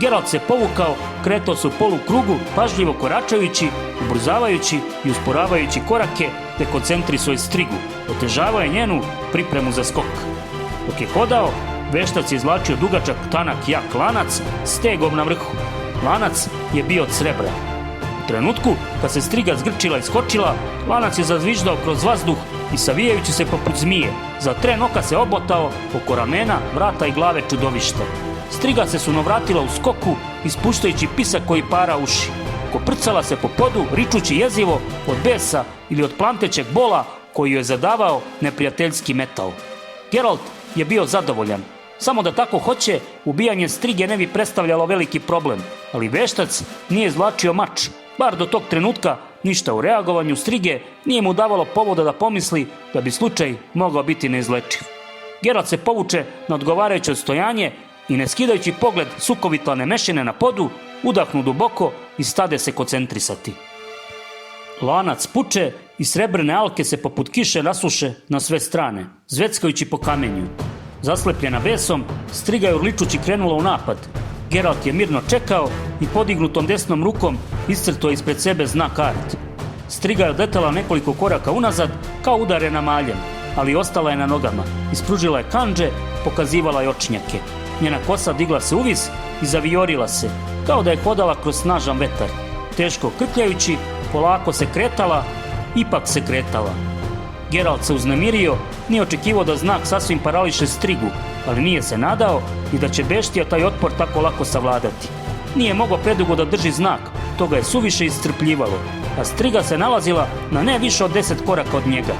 Geralt se povukao, kretao se u polukrugu, pažljivo koračajući, ubrzavajući i usporavajući korake, te koncentrisao je strigu, otežavao je njenu pripremu za skok. Dok je hodao, veštac je izvlačio dugačak, tanak, jak lanac s tegom na vrhu. Lanac je bio od srebra. U trenutku kad se striga zgrčila i skočila, lanac je zazviždao kroz vazduh i savijajući se poput zmije, za tren oka se obotao oko ramena, vrata i glave čudovišta. Striga se sunovratila u skoku, ispuštajući pisak koji para uši. Koprcala se po podu, ričući jezivo od besa ili od plantećeg bola koji joj je zadavao neprijateljski metal. Geralt je bio zadovoljan. Samo da tako hoće, ubijanje strige ne bi predstavljalo veliki problem, ali veštac nije izvlačio mač. Bar do tog trenutka ništa u reagovanju strige nije mu davalo povoda da pomisli da bi slučaj mogao biti neizlečiv. Geralt se povuče na odgovarajuće odstojanje i ne skidajući pogled sukovitlane mešine na podu, udahnu duboko i stade se koncentrisati. Lanac puče i srebrne alke se poput kiše nasuše na sve strane, zveckajući po kamenju. Zaslepljena besom, striga je urličući krenula u napad. Geralt je mirno čekao i podignutom desnom rukom iscrtao ispred sebe znak art. Striga je odletela nekoliko koraka unazad kao udarena maljem, ali ostala je na nogama. Ispružila je kandže, pokazivala je očnjake. Njena kosa digla se uvis i zavijorila se, kao da je hodala kroz snažan vetar. Teško krkljajući, polako se kretala, ipak se kretala. Geralt se uznemirio, nije očekivao da znak sasvim parališe strigu, ali nije se nadao i da će beštija taj otpor tako lako savladati. Nije mogao predugo da drži znak, to ga je suviše iscrpljivalo, a striga se nalazila na ne više od 10 koraka od njega.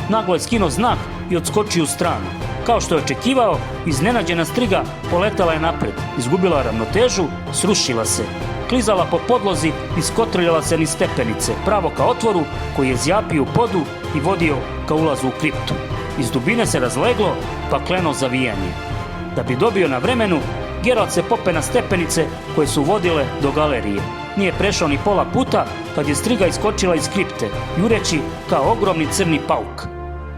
Naglo je skinuo znak i odskočio u stranu. Kao što je očekivao, iznenađena striga poletala je napred, izgubila ravnotežu, srušila se. Klizala po podlozi i skotrljala se niz stepenice, pravo ka otvoru koji je zjapio u podu i vodio ka ulazu u kriptu. Iz dubine se razleglo pakleno zavijanje. Da bi dobio na vremenu, Geralt se pope na stepenice koje su vodile do galerije. Nije prešao ni pola puta kad je striga iskočila iz kripte, jureći kao ogromni crni pauk.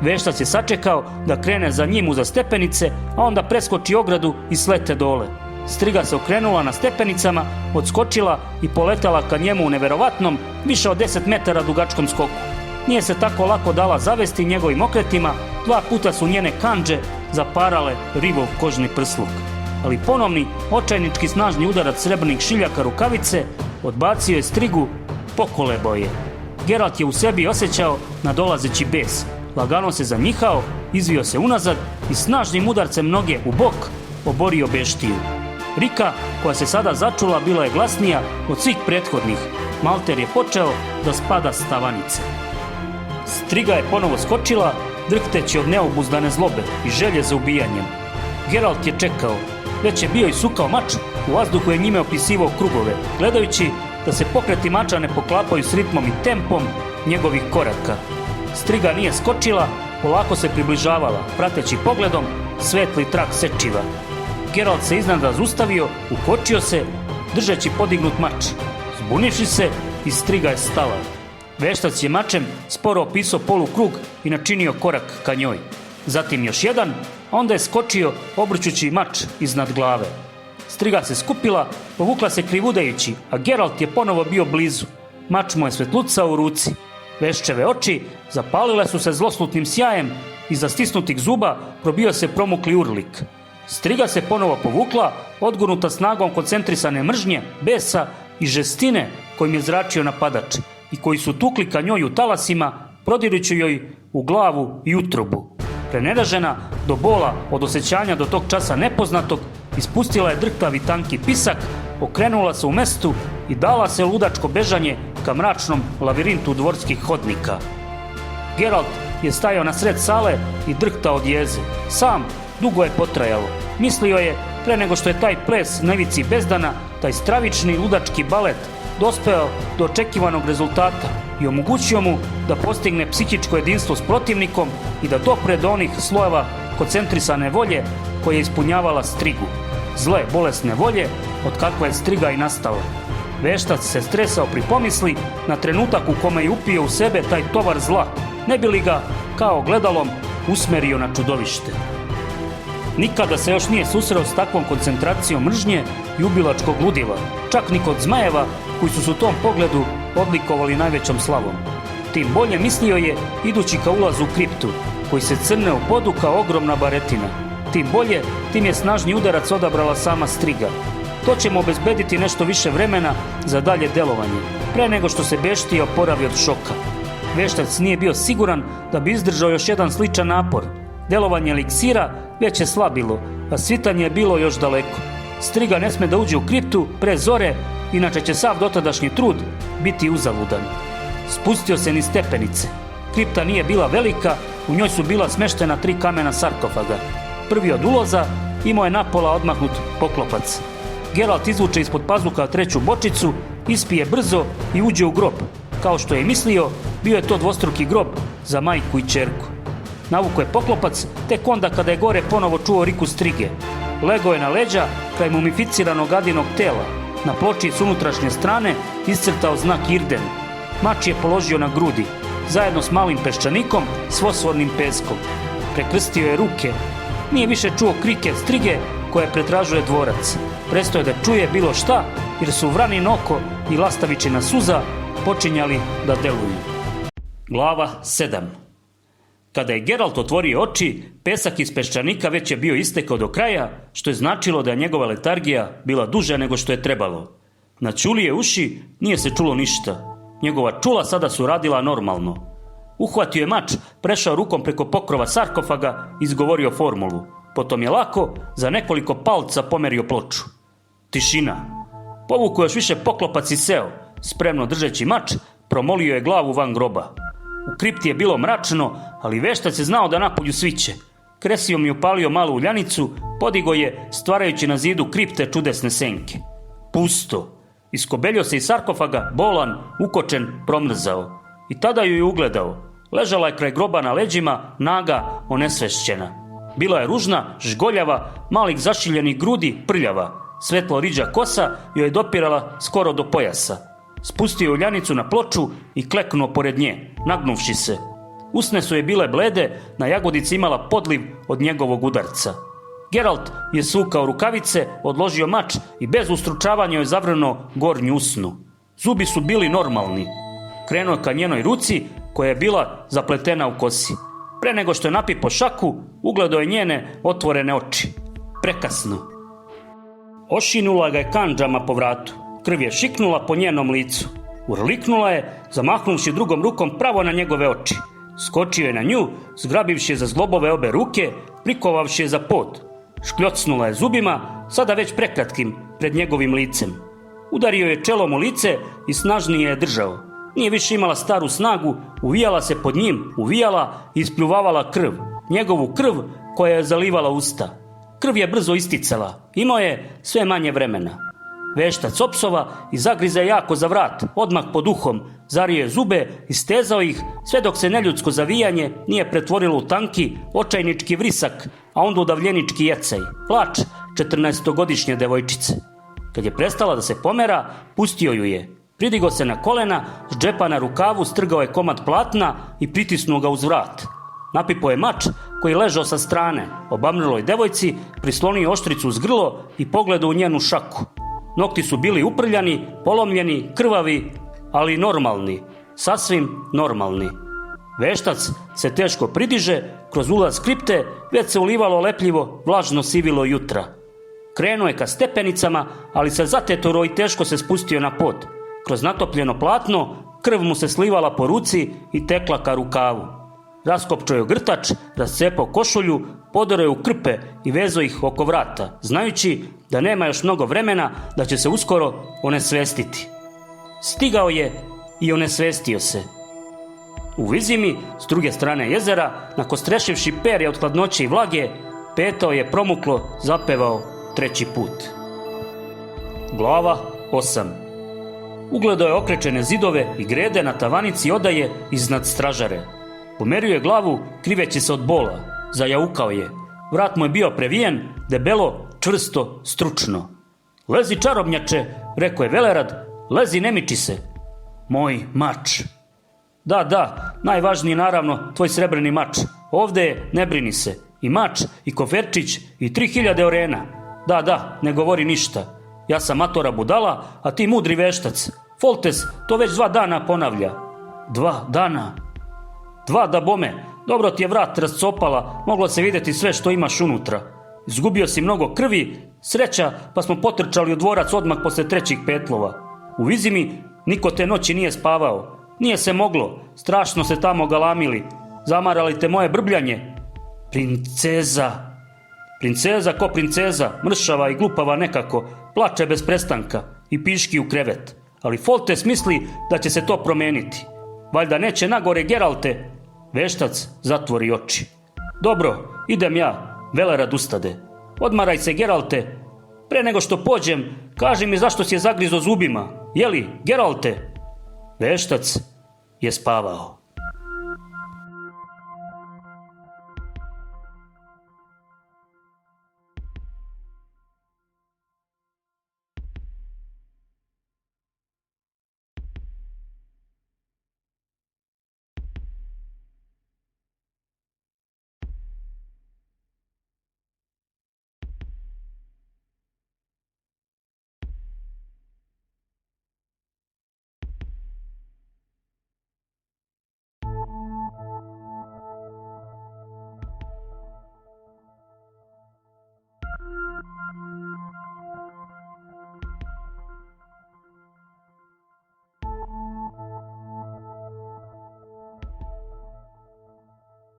Veštac je sačekao da krene za njim uza stepenice, a onda preskoči ogradu i slete dole. Striga se okrenula na stepenicama, odskočila i poletala ka njemu u neverovatnom, više od 10 metara dugačkom skoku. Nije se tako lako dala zavesti njegovim okretima, 2 puta su njene kandže zaparale ribov kožni prsluk. Ali ponovni, očajnički snažni udarac srebrnih šiljaka rukavice odbacio je strigu pokolebao je. Geralt je u sebi osjećao nadolazeći bes. Lagano se zanjihao, izvio se unazad i snažnim udarcem noge u bok oborio beštiju. Rika, koja se sada začula, bila je glasnija od svih prethodnih. Malter je počeo da spada s tavanice. Striga je ponovo skočila, drhteći od neobuzdane zlobe i želje za ubijanjem. Geralt je čekao. Već je bio isukao mač, u vazduhu je njime opisivao krugove, gledajući da se pokreti mača ne poklapaju s ritmom i tempom njegovih koraka. Striga nije skočila, polako se približavala, prateći pogledom svetli trak sečiva. Geralt se iznenada zaustavio, ukočio se, držeći podignut mač. Zbunivši se, i striga je stala. Veštac je mačem sporo opisao polukrug i načinio korak ka njoj. Zatim još jedan, a onda je skočio obrćući mač iznad glave. Striga se skupila, povukla se krivudajući, a Geralt je ponovo bio blizu. Mač mu je svetlucao u ruci. Veščeve oči zapalile su se zloslutnim sjajem, iza stisnutih zuba probio se promukli urlik. Striga se ponovo povukla, odgurnuta snagom koncentrisane mržnje, besa i žestine kojim je zračio napadač i koji su tukli ka njoj u talasima, prodirući joj u glavu i utrobu. Preneražena do bola od osjećanja do tog časa nepoznatog, ispustila je drhtavi tanki pisak, okrenula se u mestu i dala se ludačko bežanje ka mračnom lavirintu dvorskih hodnika. Geralt je stajao na sred sale i drhtao od jeze. Sam dugo je potrajalo. Mislio je, pre nego što je taj ples na ivici bezdana, taj stravični ludački balet, dospeo do očekivanog rezultata i omogućio mu da postigne psihičko jedinstvo s protivnikom i da dopre do onih slojeva koncentrisane volje koje je ispunjavala strigu. Zle, bolesne volje, od kakva je striga i nastala. Veštac se stresao pri pomisli na trenutak u kome je upio u sebe taj tovar zla, ne bi li ga, kao gledalom, usmerio na čudovište. Nikada se još nije susreo s takvom koncentracijom mržnje i ubilačkog ludila, čak ni kod zmajeva koji su se u tom pogledu odlikovali najvećom slavom. Tim bolje mislio je idući ka ulazu u kriptu, koji se crne u podu kao ogromna baretina. Tim bolje, tim je snažni udarac odabrala sama striga. To će mu obezbediti nešto više vremena za dalje delovanje, pre nego što se beštija oporavi od šoka. Veštac nije bio siguran da bi izdržao još jedan sličan napor. Delovanje eliksira već je slabilo, a svitanje je bilo još daleko. Striga ne sme da uđe u kriptu pre zore, inače će sav dotadašnji trud biti uzaludan. Spustio se niz stepenice. Kripta nije bila velika, u njoj su bila smeštena 3 kamena sarkofaga. Prvi od uloza imao je napola odmahnut poklopac. Geralt izvuče ispod pazuha 3. bočicu, ispije brzo i uđe u grob. Kao što je mislio, bio je to dvostruki grob za majku i ćerku. Navuko je poklopac, tek onda kada je gore ponovo čuo riku strige. Legao je na leđa kraj mumificiranog Adinog tela. Na ploči s unutrašnje strane iscrtao znak Irden. Mač je položio na grudi, zajedno s malim peščanikom s fosfornim peskom. Prekrstio je ruke Nije više čuo krike strige koje pretražuje dvorac. Prestao je da čuje bilo šta, jer su vranin oko i lastavičina suza počinjali da deluju. Glava 7. Kada je Geralt otvorio oči, pesak iz peščanika već je bio istekao do kraja, što je značilo da je njegova letargija bila duža nego što je trebalo. Na ćulije uši nije se čulo ništa. Njegova čula sada su radila normalno. Uhvatio je mač, prešao rukom preko pokrova sarkofaga i izgovorio formulu. Potom je lako za nekoliko palca pomerio ploču. Tišina. Povukao još više poklopac i seo. Spremno držeći mač, promolio je glavu van groba. U kripti je bilo mračno, ali veštac je znao da napolju sviće. Kresijom je upalio malu uljanicu, podigo je, stvarajući na zidu kripte čudesne senke. Pusto. Iskobeljio se iz sarkofaga, bolan, ukočen, promrzao. I tada ju je ugledao. Ležala je kraj groba na leđima, naga, onesvešćena. Bila je ružna, žgoljava, malih zašiljenih grudi, prljava. Svetlo riđa kosa joj je dopirala skoro do pojasa. Spustio je uljanicu na ploču i kleknuo pored nje, nagnuvši se. Usne su je bile blede, na jagodici imala podliv od njegovog udarca. Geralt je sukao rukavice, odložio mač i bez ustručavanja joj zavrnuo gornju usnu. Zubi su bili normalni. Krenuo je ka njenoj ruci, koja je bila zapletena u kosi. Pre nego što je napipao šaku, ugledao je njene otvorene oči. Prekasno. Ošinula ga je kandžama po vratu. Krv je šiknula po njenom licu. Urliknula je, zamahnuvši drugom rukom pravo na njegove oči. Skočio je na nju, zgrabivši je za zglobove obe ruke, prikovavši je za pod. Škljocnula je zubima, sada već prekratkim, pred njegovim licem. Udario je čelom u lice i snažnije je držao. Nije više imala staru snagu, uvijala se pod njim, uvijala i ispljuvavala krv. Njegovu krv koja je zalivala usta. Krv je brzo isticala, imao je sve manje vremena. Veštac opsova i zagriza jako za vrat, odmah pod uhom, zario je zube i stezao ih, sve dok se neljudsko zavijanje nije pretvorilo u tanki, očajnički vrisak, a onda udavljenički jecaj, plač 14-godišnje devojčice. Kad je prestala da se pomera, pustio ju je. Pridigao se na kolena, s džepa na rukavu strgao je komad platna i pritisnuo ga uz vrat. Napipao je mač koji ležao sa strane, obamrloj devojci, prislonio oštricu uz grlo i pogledao u njenu šaku. Nokti su bili uprljani, polomljeni, krvavi, ali normalni, sasvim normalni. Veštac se teško pridiže, kroz ulaz kripte već se ulivalo lepljivo, vlažno sivilo jutra. Krenuo je ka stepenicama, ali se zatetoro i teško se spustio na pod. Kroz natopljeno platno, krv mu se slivala po ruci i tekla ka rukavu. Raskopčao je grtač, rascepao košulju, podorao je u krpe i vezao ih oko vrata, znajući da nema još mnogo vremena, da će se uskoro onesvestiti. Stigao je i onesvestio se. U Vizimi, s druge strane jezera, nakostrešivši perje od hladnoće i vlage, petao je promuklo zapevao treći put. Glava 8. Ugledao je okrečene zidove i grede na tavanici odaje iznad stražare. Pomerio je glavu, kriveći se od bola. Zajaukao je. Vrat mu je bio previjen, debelo, čvrsto, stručno. Lezi, čarobnjače, rekao je Velerad, lezi, ne miči se. Moj mač. Da, najvažniji naravno tvoj srebrni mač. Ovde je, ne brini se. I mač, i koferčić, i 3000 orena. Da, ne govori ništa. Ja sam matora budala, a ti mudri veštac. Foltes to već 2 dana ponavlja. 2 dana? 2 da bome. Dobro ti je vrat rascopala, moglo se vidjeti sve što imaš unutra. Izgubio si mnogo krvi, sreća, pa smo potrčali u dvorac odmah posle 3 petlova. U Vizimi niko te noći nije spavao. Nije se moglo, strašno se tamo galamili. Zamarali te moje brbljanje. Princeza ko princeza, mršava i glupava nekako, plače bez prestanka i piški u krevet. Ali Foltes misli da će se to promeniti. Valjda neće nagore, Geralte. Veštac zatvori oči. Dobro, idem ja, Velerad ustade. Odmaraj se, Geralte. Pre nego što pođem, kaži mi zašto si je zagrizo zubima. Jeli, Geralte? Veštac je spavao.